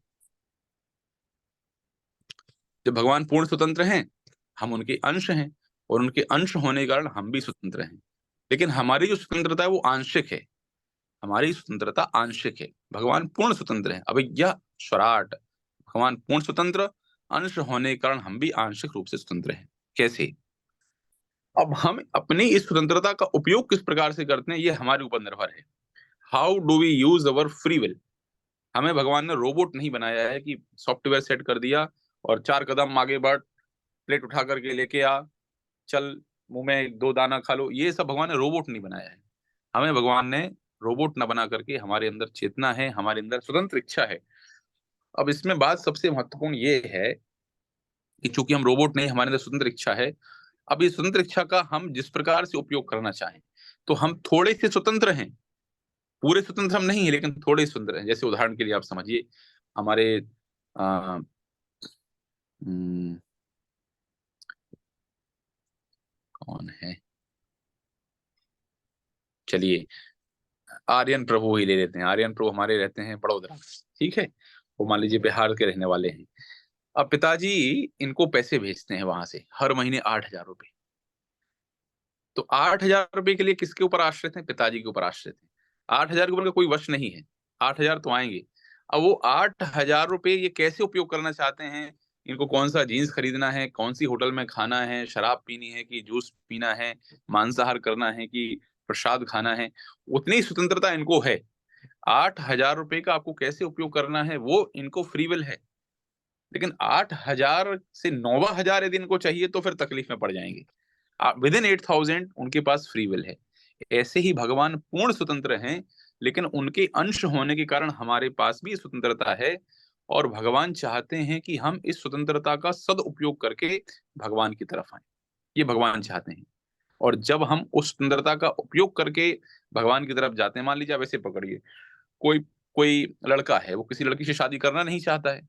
जब भगवान पूर्ण स्वतंत्र हैं, हम उनके अंश हैं, और उनके अंश होने के कारण हम भी स्वतंत्र हैं। लेकिन हमारी जो स्वतंत्रता है वो आंशिक है, हमारी स्वतंत्रता आंशिक है। भगवान पूर्ण स्वतंत्र है, अविज्ञा स्वराट। भगवान पूर्ण स्वतंत्र, अंश होने के कारण हम भी आंशिक रूप से स्वतंत्र हैं। कैसे? अब हम अपनी इस स्वतंत्रता का उपयोग किस प्रकार से करते हैं ये हमारे ऊपर निर्भर है। How do we use our free will? हमें भगवान ने रोबोट नहीं बनाया है कि सॉफ्टवेयर सेट कर दिया और 4 कदम आगे बढ़, प्लेट उठा करके लेके आ, चल मुंह में 2 दाना खा लो। ये सब भगवान ने रोबोट नहीं बनाया है। हमें भगवान ने रोबोट न बना करके, हमारे अंदर चेतना है, हमारे अंदर स्वतंत्र इच्छा है। अब इसमें बात सबसे महत्वपूर्ण ये है कि चूंकि हम रोबोट नहीं, हमारे अंदर स्वतंत्र इच्छा है। अब इस स्वतंत्र इच्छा का हम जिस प्रकार से उपयोग करना चाहें, तो हम थोड़े से स्वतंत्र हैं, पूरे स्वतंत्र हम नहीं है, लेकिन थोड़े स्वतंत्र हैं। जैसे उदाहरण के लिए आप समझिए, हमारे आ, कौन है, चलिए आर्यन प्रभु ही ले लेते हैं। आर्यन प्रभु हमारे रहते हैं बड़ोदरा, ठीक है, वो मान लीजिए बिहार के रहने वाले हैं। अब पिताजी इनको पैसे भेजते हैं वहां से हर महीने 8,000 रुपए। तो 8,000 रुपए के लिए किसके ऊपर आश्रित है? पिताजी के ऊपर आश्रित है। 8,000 के ऊपर का कोई वश नहीं है, 8,000 तो आएंगे। अब वो 8,000 रुपए ये कैसे उपयोग करना चाहते हैं? इनको कौन सा जीन्स खरीदना है, कौन सी होटल में खाना है, शराब पीनी है कि जूस पीना है, मांसाहार करना है कि प्रसाद खाना है, उतनी स्वतंत्रता इनको है। 8,000 रुपए का आपको कैसे उपयोग करना है वो इनको फ्री विल है। लेकिन 8,000 से 9,000 यदि इनको चाहिए तो फिर तकलीफ में पड़ जाएंगे। विद इन 8,000 उनके पास फ्री विल है। ऐसे ही भगवान पूर्ण स्वतंत्र हैं, लेकिन उनके अंश होने के कारण हमारे पास भी स्वतंत्रता है। और भगवान चाहते हैं कि हम इस स्वतंत्रता का सदुपयोग करके भगवान की तरफ आए, ये भगवान चाहते हैं। और जब हम उस स्वतंत्रता का उपयोग करके भगवान की तरफ जाते हैं, मान लीजिए आप ऐसे पकड़िए, कोई कोई लड़का है, वो किसी लड़की से शादी करना नहीं चाहता है,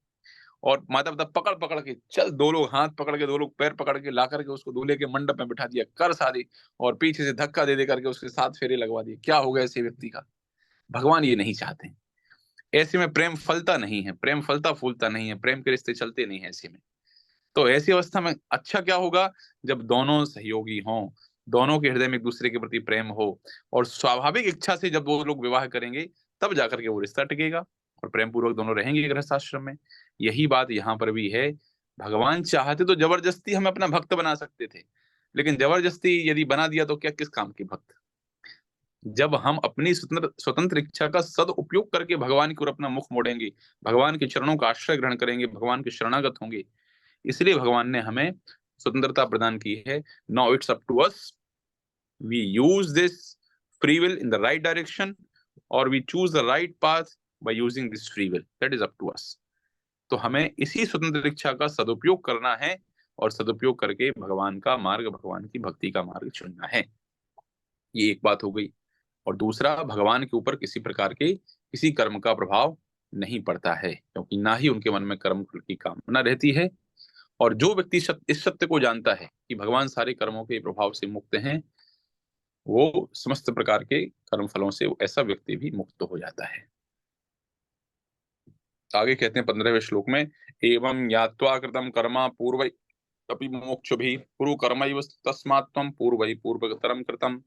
और माता पिता पकड़ पकड़ के, चल, 2 लोग हाथ पकड़ के, 2 लोग पैर पकड़ के ला करके उसको दूल्हे के मंडप में बिठा दिया, कर शादी, और पीछे से धक्का दे दे करके उसके 7 फेरे लगवा दिए। क्या होगा ऐसे व्यक्ति का? भगवान ये नहीं चाहते हैं। ऐसे में प्रेम फलता नहीं है, प्रेम फलता फूलता नहीं है, प्रेम के रिश्ते चलते नहीं है ऐसे में। तो ऐसी अवस्था में अच्छा क्या होगा? जब दोनों सहयोगी हों, दोनों के हृदय में एक दूसरे के प्रति प्रेम हो, और स्वाभाविक इच्छा से जब वो लोग विवाह करेंगे, तब जाकर के वो रिश्ता टिकेगा और प्रेम पूर्वक दोनों रहेंगे गृहस्थाश्रम में। यही बात यहाँ पर भी है। भगवान चाहते तो जबरदस्ती हमें अपना भक्त बना सकते थे, लेकिन जबरदस्ती यदि बना दिया तो क्या, किस काम के भक्त? जब हम अपनी स्वतंत्र स्वतंत्र इच्छा का सदुपयोग करके भगवान की ओर अपना मुख मोड़ेंगे, भगवान के चरणों का आश्रय ग्रहण करेंगे, भगवान के शरणागत होंगे, इसलिए भगवान ने हमें स्वतंत्रता प्रदान की है। Now it's up to us, we use this free will in the right direction, और we choose the right path by using this free will, that is up to us. तो हमें इसी स्वतंत्र इच्छा का सदुपयोग करना है, और सदुपयोग करके भगवान का मार्ग, भगवान की भक्ति का मार्ग चुनना है। ये एक बात हो गई। और दूसरा, भगवान के ऊपर किसी प्रकार के किसी कर्म का प्रभाव नहीं पड़ता है, क्योंकि ना ही उनके मन में कर्म की कामना रहती है। और जो व्यक्ति इस सत्य को जानता है कि भगवान सारे कर्मों के प्रभाव से मुक्त हैं, वो समस्त प्रकार के कर्म फलों से ऐसा व्यक्ति भी मुक्त हो जाता है। आगे कहते हैं 15वें श्लोक में, एवं यात्वा कृतम कर्मा पूर्व अपि मोक्ष भी पूर्व कर्म तस्मात् त्वं पूर्वै पूर्वतरम कृतम।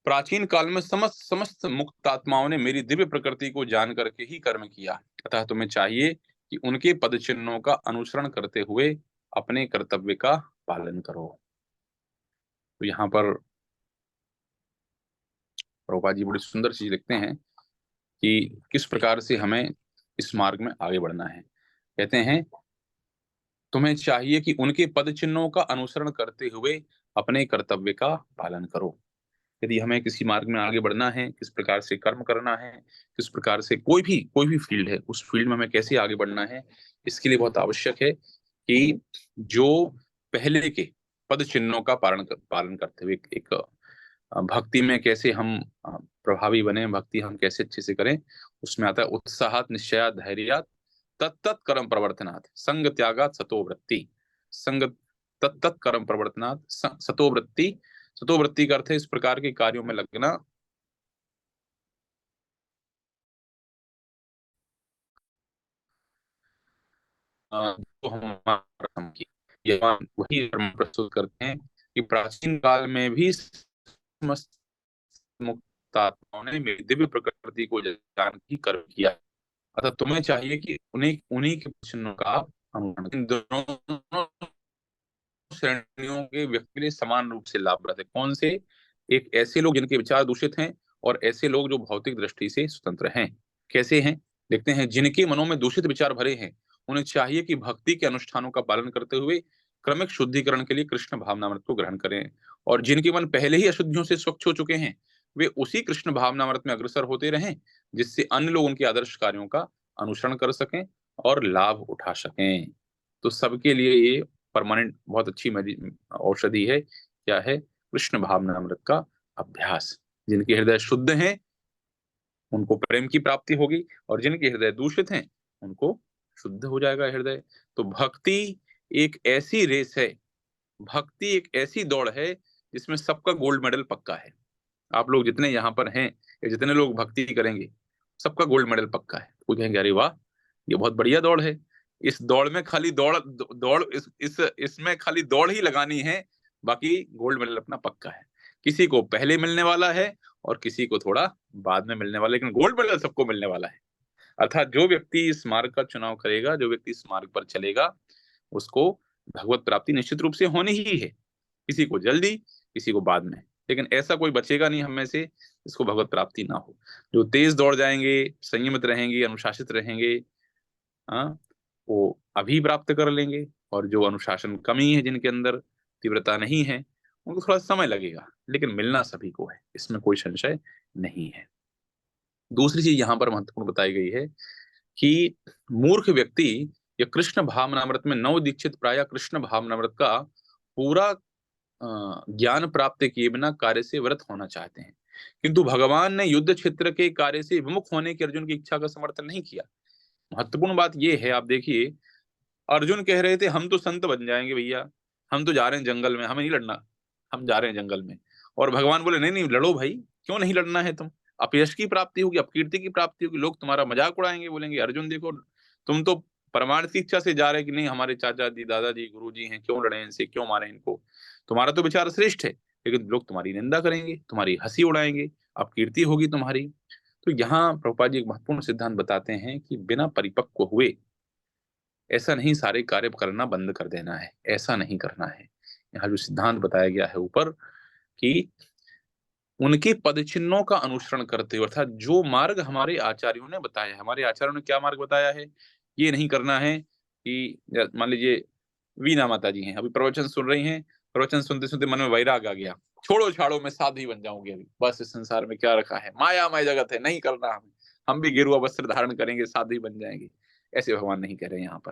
प्राचीन काल में समस्त समस्त मुक्त आत्माओं ने मेरी दिव्य प्रकृति को जान करके ही कर्म किया, अतः तुम्हें चाहिए कि उनके पद चिन्हों का अनुसरण करते हुए अपने कर्तव्य का पालन करो। तो यहाँ पर प्रभुपाद जी बड़ी सुंदर चीज लिखते हैं कि किस प्रकार से हमें इस मार्ग में आगे बढ़ना है। कहते हैं, तुम्हें चाहिए कि उनके पद चिन्हों का अनुसरण करते हुए अपने कर्तव्य का पालन करो। यदि हमें किसी मार्ग में आगे बढ़ना है, किस प्रकार से कर्म करना है, किस प्रकार से कोई भी फील्ड है, उस फील्ड में हमें कैसे आगे बढ़ना है, इसके लिए बहुत आवश्यक है कि जो पहले के पद चिन्हों का पालन करते हुए एक भक्ति में कैसे हम प्रभावी बने, भक्ति हम कैसे अच्छे से करें, उसमें आता है उत्साहात निश्चयात धैर्यात तत्त कर्म प्रवर्तनात् संग त्यागात सतो वृत्ति। संग तत्त कर्म प्रवर्तनात् सतो वृत्ति। सतो वृत्ति का अर्थ है इस प्रकार के कार्यों में लगना जो हम की ये वही कर्म प्रस्तुत करते हैं कि प्राचीन काल में भी समस्त मुक्तात्माओं ने मेरी दिव्य प्रकृति को जान ही कर्म किया। अतः तुम्हें चाहिए कि उन्हीं उन्हीं के प्रश्नों का आप अनुसरण करें। इन दोनों श्रेणियों के व्यक्ति के लिए समान रूप से लाभप्रद है। कौन से? एक ऐसे लोग जिनके विचार दूषित हैं और ऐसे लोग जो भौतिक दृष्टि से स्वतंत्र हैं। कैसे हैं देखते हैं। जिनके मनों में दूषित विचार भरे हैं उन्हें चाहिए कि भक्ति के अनुष्ठानों का पालन करते हुए क्रमिक शुद्धिकरण के लिए कृष्ण भावनामृत को ग्रहण करें। और जिनके मन पहले ही अशुद्धियों से स्वच्छ हो चुके हैं वे उसी कृष्ण भावनामृत में अग्रसर होते रहें, जिससे अन्य लोग उनके आदर्श कार्यों का अनुसरण कर सकें और लाभ उठा सकें। तो सबके लिए ये परमानेंट बहुत अच्छी औषधि है। क्या है? कृष्ण भावनामृत का अभ्यास। जिनके हृदय शुद्ध हैं उनको प्रेम की प्राप्ति होगी और जिनके हृदय दूषित हैं उनको शुद्ध हो जाएगा हृदय। तो भक्ति एक ऐसी रेस है, भक्ति एक ऐसी दौड़ है जिसमें सबका गोल्ड मेडल पक्का है। आप लोग जितने यहाँ पर हैं या जितने लोग भक्ति करेंगे सबका गोल्ड मेडल पक्का है। वो कहेंगे अरे वाह ये बहुत बढ़िया दौड़ है। इस दौड़ में खाली दौड़ इसमें खाली दौड़ ही लगानी है, बाकी गोल्ड मेडल अपना पक्का है। किसी को पहले मिलने वाला है और किसी को थोड़ा बाद में मिलने वाला है, लेकिन गोल्ड मेडल सबको मिलने वाला है। अर्थात जो व्यक्ति इस मार्ग का चुनाव करेगा, जो व्यक्ति इस मार्ग पर चलेगा, उसको भगवत प्राप्ति निश्चित रूप से होनी ही है। किसी को जल्दी, किसी को बाद में, लेकिन ऐसा कोई बचेगा नहीं हम में से जिसको भगवत प्राप्ति ना हो। जो तेज दौड़ जाएंगे, संयमित रहेंगे, अनुशासित रहेंगे, वो अभी प्राप्त कर लेंगे। और जो अनुशासन कमी है, जिनके अंदर तीव्रता नहीं है, उनको थोड़ा समय लगेगा, लेकिन मिलना सभी को है, इसमें कोई संशय नहीं है। दूसरी चीज यहाँ पर महत्वपूर्ण बताई गई है कि मूर्ख व्यक्ति या कृष्ण भावनामृत में नव दीक्षित प्राय कृष्ण भावनामृत का पूरा ज्ञान प्राप्त किए बिना कार्य से व्रत होना चाहते हैं, किंतु भगवान ने युद्ध क्षेत्र के कार्य से विमुख होने की अर्जुन की इच्छा का समर्थन नहीं किया। महत्वपूर्ण बात यह है, आप देखिए, अर्जुन कह रहे थे हम तो संत बन जाएंगे भैया, हम तो जा रहे हैं जंगल में, हमें नहीं लड़ना, हम जा रहे हैं जंगल में। और भगवान बोले नहीं नहीं लड़ो भाई, क्यों नहीं लड़ना है? तुम अपयश की प्राप्ति होगी, अपकीर्ति की प्राप्ति होगी, लोग तुम्हारा मजाक उड़ाएंगे, बोलेंगे अर्जुन देखो तुम तो परमार्थ की इच्छा से जा रहे कि नहीं हमारे चाचा जी, दादाजी, गुरु जी हैं, क्यों लड़े इनसे, क्यों मारे इनको, तुम्हारा तो विचार श्रेष्ठ है, लेकिन लोग तुम्हारी निंदा करेंगे, तुम्हारी हंसी उड़ाएंगे, अपकीर्ति होगी तुम्हारी। तो यहाँ प्रभुपाद जी एक महत्वपूर्ण सिद्धांत बताते हैं कि बिना परिपक्व हुए ऐसा नहीं सारे कार्य करना बंद कर देना है, ऐसा नहीं करना है। यहाँ जो सिद्धांत बताया गया है ऊपर कि उनके पद चिन्हों का अनुसरण करते हुए, अर्थात जो मार्ग हमारे आचार्यों ने बताया है, हमारे आचार्यों ने क्या मार्ग बताया है, ये नहीं करना है कि मान लीजिए वीना माता जी हैं, अभी प्रवचन सुन रही हैं, प्रवचन सुनते सुनते मन में वैराग आ गया, छोड़ो छाड़ो मैं साध्वी बन जाऊंगी, अभी बस इस संसार में क्या रखा है, मायामय जगत है, नहीं करना, हम भी गेरुआ वस्त्र धारण करेंगे, साध्वी बन जाएंगे। ऐसे भगवान नहीं कह रहे यहाँ पर।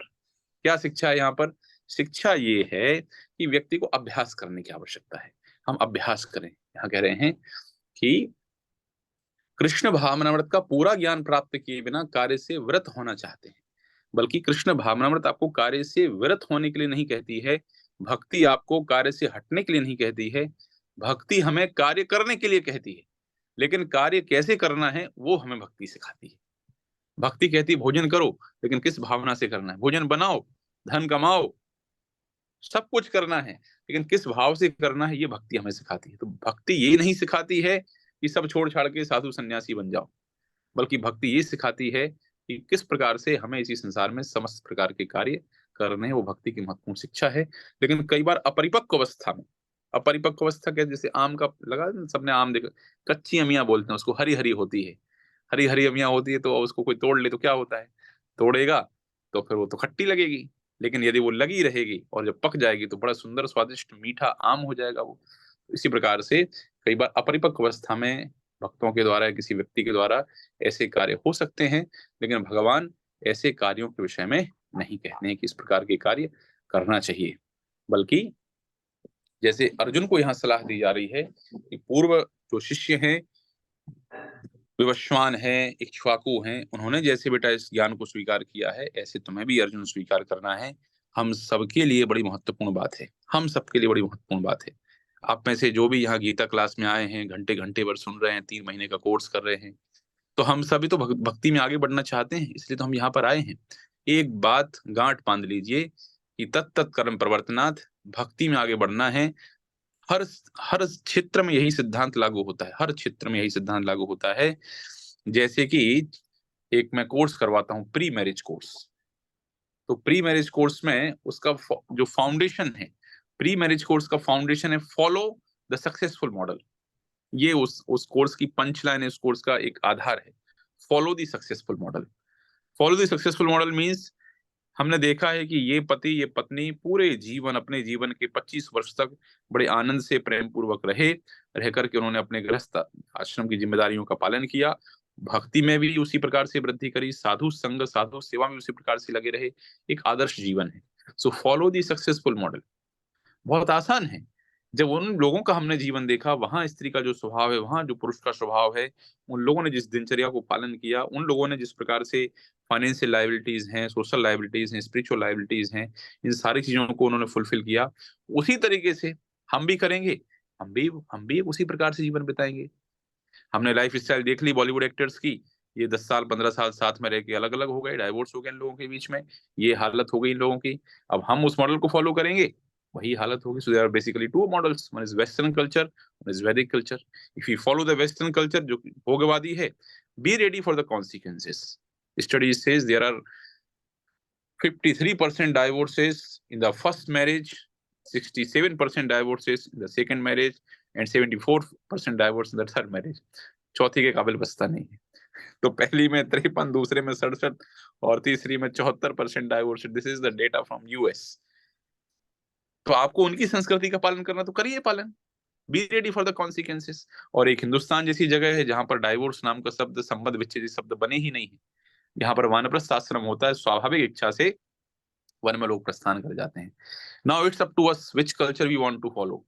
क्या शिक्षा है यहाँ पर? शिक्षा ये है कि व्यक्ति को अभ्यास करने की आवश्यकता है, हम अभ्यास करें। यहाँ कह रहे हैं कि कृष्ण भावनामृत का पूरा ज्ञान प्राप्त किए बिना कार्य से व्रत होना चाहते हैं, बल्कि कृष्ण भावनामृत आपको कार्य से व्रत होने के लिए नहीं कहती है, भक्ति आपको कार्य से हटने के लिए नहीं कहती है, भक्ति हमें कार्य करने के लिए कहती है, लेकिन कार्य कैसे करना है वो हमें भक्ति सिखाती है। भक्ति कहती है भोजन करो, लेकिन किस भावना से करना है, भोजन बनाओ, धन कमाओ, सब कुछ करना है, लेकिन किस भाव से करना है ये भक्ति हमें सिखाती है। तो भक्ति ये नहीं सिखाती है कि सब छोड़ छाड़ के साधु सन्यासी बन जाओ, बल्कि भक्ति ये सिखाती है कि किस प्रकार से हमें इसी संसार में समस्त प्रकार के कार्य करने हैं, वो भक्ति की महत्वपूर्ण शिक्षा है। लेकिन कई बार अपरिपक्व अवस्था में, अपरिपक्व अवस्था क्या, जैसे आम का लगा सबने आम देखा, कच्ची अमियां बोलते हैं उसको, हरी हरी होती है, हरी हरी अमियां होती है, तो उसको कोई तोड़ ले तो क्या होता है, तोड़ेगा तो फिर वो तो खट्टी लगेगी, लेकिन यदि वो लगी रहेगी और जब पक जाएगी तो बड़ा सुंदर स्वादिष्ट मीठा आम हो जाएगा वो। इसी प्रकार से कई बार अपरिपक्व अवस्था में भक्तों के द्वारा, किसी व्यक्ति के द्वारा ऐसे कार्य हो सकते हैं, लेकिन भगवान ऐसे कार्यों के विषय में नहीं कहते हैं कि इस प्रकार के कार्य करना चाहिए, बल्कि जैसे अर्जुन को यहाँ सलाह दी जा रही है कि पूर्व जो शिष्य हैं, विवस्वान हैं, इक्ष्वाकु हैं, उन्होंने जैसे बेटा इस ज्ञान को स्वीकार किया है, ऐसे तुम्हें भी अर्जुन स्वीकार करना है। हम सबके लिए बड़ी महत्वपूर्ण बात है, हम सबके लिए बड़ी महत्वपूर्ण बात है। आप में से जो भी यहाँ गीता क्लास में आए हैं, घंटे घंटे भर सुन रहे हैं, 3 महीने का कोर्स कर रहे हैं, तो हम सभी तो भक्ति में आगे बढ़ना चाहते हैं, इसलिए तो हम यहाँ पर आए हैं। एक बात गांठ बांध लीजिए कि तत्त कर्म प्रवर्तनात्, भक्ति में आगे बढ़ना है। हर हर क्षेत्र में यही सिद्धांत लागू होता है, हर क्षेत्र में यही सिद्धांत लागू होता है। जैसे कि एक मैं कोर्स करवाता हूँ, प्री मैरिज कोर्स। तो प्री मैरिज कोर्स में उसका जो फाउंडेशन है, प्री मैरिज कोर्स का फाउंडेशन है फॉलो द सक्सेसफुल मॉडल। ये उस कोर्स की पंच लाइन है, उस कोर्स का एक आधार है, follow the successful model. Follow the successful model means हमने देखा है कि ये पति ये पत्नी पूरे जीवन, अपने जीवन के 25 वर्ष तक बड़े आनंद से प्रेम पूर्वक रह करके उन्होंने अपने गृहस्थ आश्रम की जिम्मेदारियों का पालन किया, भक्ति में भी उसी प्रकार से वृद्धि करी, साधु संग साधु सेवा में उसी प्रकार से लगे रहे। एक आदर्श जीवन है। So follow the successful model बहुत आसान है। जब उन लोगों का हमने जीवन देखा, वहां स्त्री का जो स्वभाव है, वहां जो पुरुष का स्वभाव है, उन लोगों ने जिस दिनचर्या को पालन किया, उन लोगों ने जिस प्रकार से फाइनेंशियल लायबिलिटीज हैं, सोशल लायबिलिटीज हैं, स्पिरिचुअल लायबिलिटीज हैं, इन सारी चीजों को उन्होंने फुलफिल किया, उसी तरीके से हम भी करेंगे। हम भी उसी प्रकार से जीवन बिताएंगे। हमने लाइफ स्टाइल देख ली बॉलीवुड एक्टर्स की, ये 10 साल 15 साल साथ में रह के अलग अलग हो गए, डाइवोर्स हो गया इन लोगों के बीच में, ये हालत हो गई इन लोगों की। अब हम उस मॉडल को फॉलो करेंगे, वही हालत होगी। So there are basically two models, one is western culture, one is Vedic culture. If you follow the western culture जो भोगवादी है, be ready for the consequences. Studies says there are 53% divorces in the first marriage, 67% divorces in the second marriage, and 74% divorce in the third marriage. चौथी के काबिल बचता नहीं है। तो पहली में 53, दूसरे में 67 और तीसरी में 74% divorce. This is the data from US. तो आपको उनकी संस्कृति का पालन करना, तो करिए पालन, B ready for the consequences. और एक हिंदुस्तान जैसी जगह है जहां पर डाइवोर्स नाम का शब्द, संबंध विच्छेद शब्द बने ही नहीं है। यहाँ पर वानप्रस्थ आश्रम होता है, स्वाभाविक इच्छा से वन में लोग प्रस्थान कर जाते हैं। Now it's up to us which culture we want to follow.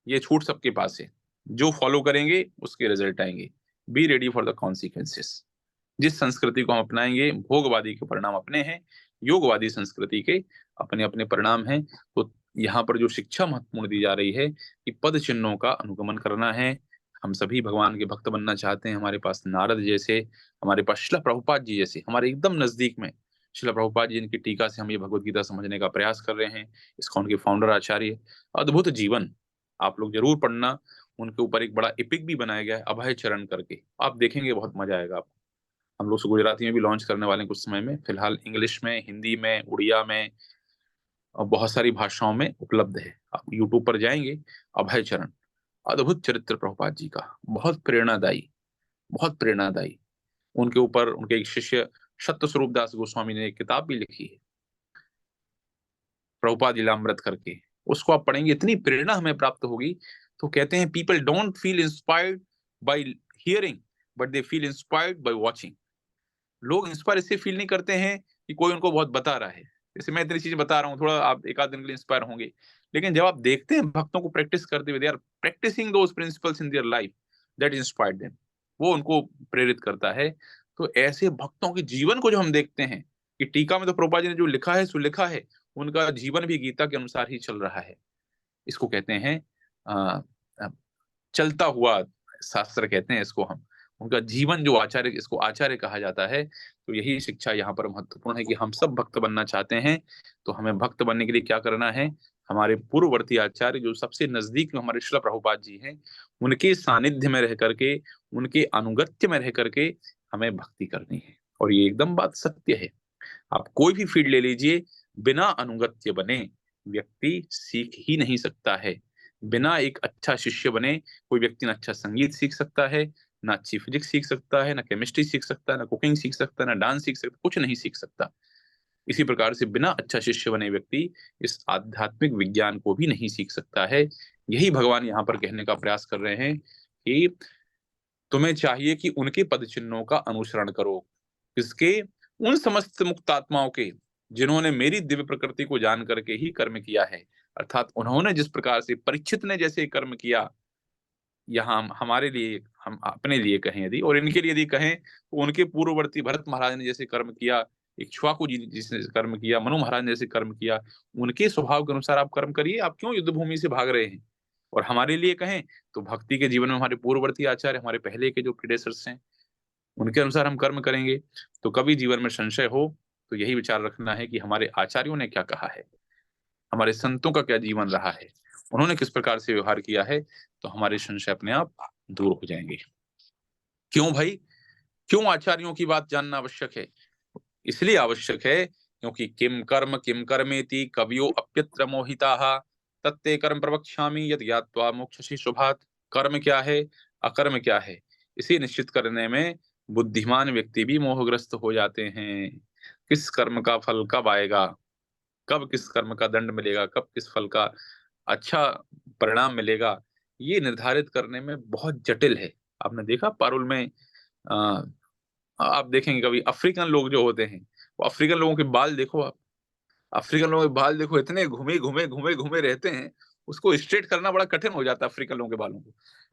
ये छूट सबके पास है, जो फॉलो करेंगे उसके रिजल्ट आएंगे। B ready for the consequences. जिस संस्कृति को हम अपनाएंगे, भोगवादी के परिणाम अपने हैं, योगवादी संस्कृति के अपने अपने परिणाम हैं। तो यहाँ पर जो शिक्षा महत्वपूर्ण दी जा रही है कि पद चिन्हों का अनुगमन करना है। हम सभी भगवान के भक्त बनना चाहते हैं। हमारे पास नारद जैसे, हमारे पास शिला प्रभुपाद जी जैसे, हमारे एकदम नजदीक में शिला प्रभुपाद जी, इनकी टीका से हम ये भगवत गीता समझने का प्रयास कर रहे हैं। इस्कॉन के फाउंडर आचार्य, अद्भुत जीवन, आप लोग जरूर पढ़ना। उनके ऊपर एक बड़ा एपिक भी बनाया गया है, अभय चरण करके, आप देखेंगे बहुत मजा आएगा आपको। हम लोग गुजराती में भी लॉन्च करने वाले हैं कुछ समय में, फिलहाल इंग्लिश में, हिंदी में, उड़िया में और बहुत सारी भाषाओं में उपलब्ध है। आप यूट्यूब पर जाएंगे, अभय चरण, अद्भुत चरित्र प्रभुपाद जी का, बहुत प्रेरणादायी, बहुत प्रेरणादायी। उनके ऊपर उनके एक शिष्य सत्य स्वरूप दास गोस्वामी ने एक किताब भी लिखी है, प्रभुपाद लीलामृत करके। उसको आप पढ़ेंगे, इतनी प्रेरणा हमें प्राप्त होगी। तो कहते हैं people don't feel inspired by hearing, but they feel inspired by watching. लोग इंस्पायर इससे फील नहीं करते हैं कि कोई उनको बहुत बता रहा है। जैसे मैं इतनी चीजें बता रहा हूँ, थोड़ा आप एक आध दिन के लिए इंस्पायर होंगे, लेकिन जब आप देखते हैं भक्तों को प्रैक्टिस करते हुए, they are practicing those principles in their life, that inspired them, वो उनको प्रेरित करता है। तो ऐसे भक्तों के जीवन को जो हम देखते हैं कि टीका में तो प्रभुपाद जी ने जो लिखा है सो लिखा है, उनका जीवन भी गीता के अनुसार ही चल रहा है। इसको कहते हैं चलता हुआ शास्त्र कहते हैं इसको हम। उनका जीवन जो आचार्य, इसको आचार्य कहा जाता है। तो यही शिक्षा यहाँ पर महत्वपूर्ण है कि हम सब भक्त बनना चाहते हैं, तो हमें भक्त बनने के लिए क्या करना है। हमारे पूर्ववर्ती आचार्य जो सबसे नजदीक में हमारे शिला प्रभुपाद जी हैं, उनके सानिध्य में रह करके, उनके अनुगत्य में रह करके हमें भक्ति करनी है। और ये एकदम बात सत्य है। आप कोई भी फील्ड ले लीजिए, बिना अनुगत्य बने व्यक्ति सीख ही नहीं सकता है। बिना एक अच्छा शिष्य बने कोई व्यक्ति ना अच्छा संगीत सीख सकता है, ना अच्छी फिजिक्स सीख सकता है, ना केमिस्ट्री सीख सकता है, ना कुकिंग सीख सकता है, ना डांस सीख सकता, कुछ नहीं सीख सकता। इसी प्रकार से बिना अच्छा शिष्य बने व्यक्ति इस आध्यात्मिक विज्ञान को भी नहीं सीख सकता है। यही भगवान यहाँ पर कहने का प्रयास कर रहे हैं कि तुम्हें चाहिए कि उनके पद चिन्हों का अनुसरण करो। किसके? उन समस्त मुक्त आत्माओं के, जिन्होंने मेरी दिव्य प्रकृति को जान करके ही कर्म किया है। अर्थात उन्होंने जिस प्रकार से परीक्षित ने जैसे कर्म किया, यहाँ हमारे लिए, हम अपने लिए कहें यदि और इनके लिए यदि कहें, तो उनके पूर्ववर्ती भरत महाराज ने जैसे कर्म किया, इक्ष्वाकु जी जिसने कर्म किया, मनु महाराज ने जैसे कर्म किया, उनके स्वभाव के अनुसार आप कर्म करिए। आप क्यों युद्ध भूमि से भाग रहे हैं? और हमारे लिए कहें तो भक्ति के जीवन में हमारे पूर्ववर्ती आचार्य, हमारे पहले के जो प्रीडेसर्स हैं, उनके अनुसार हम कर्म करेंगे। तो कभी जीवन में संशय हो तो यही विचार रखना है कि हमारे आचार्यों ने क्या कहा है, हमारे संतों का क्या जीवन रहा है, उन्होंने किस प्रकार से व्यवहार किया है, तो हमारे संशय अपने आप दूर हो जाएंगे। क्यों भाई? क्यों आचार्यों की बात जानना आवश्यक है? इसलिए आवश्यक है क्योंकि किम कर्मेति कवियो अप्यत्र मोहिताः तत्ते कर्म प्रवक्ष्यामि यत् ज्ञात्वा मोक्षसी शुभात्। कर्म क्या है, अकर्म क्या है, इसे निश्चित करने में बुद्धिमान व्यक्ति भी मोहग्रस्त हो जाते हैं। किस कर्म का फल कब आएगा, कब किस कर्म का दंड मिलेगा, कब किस फल का अच्छा परिणाम मिलेगा, ये निर्धारित करने में बहुत जटिल है। आपने देखा पारुल में आप देखेंगे कभी अफ्रीकन लोग जो होते हैं, वो अफ्रीकन लोगों के बाल देखो आप, अफ्रीकन लोगों के बाल देखो, इतने घुमे घुमे रहते हैं, उसको स्ट्रेट करना बड़ा कठिन हो जाता है अफ्रीकन लोगों के बालों को।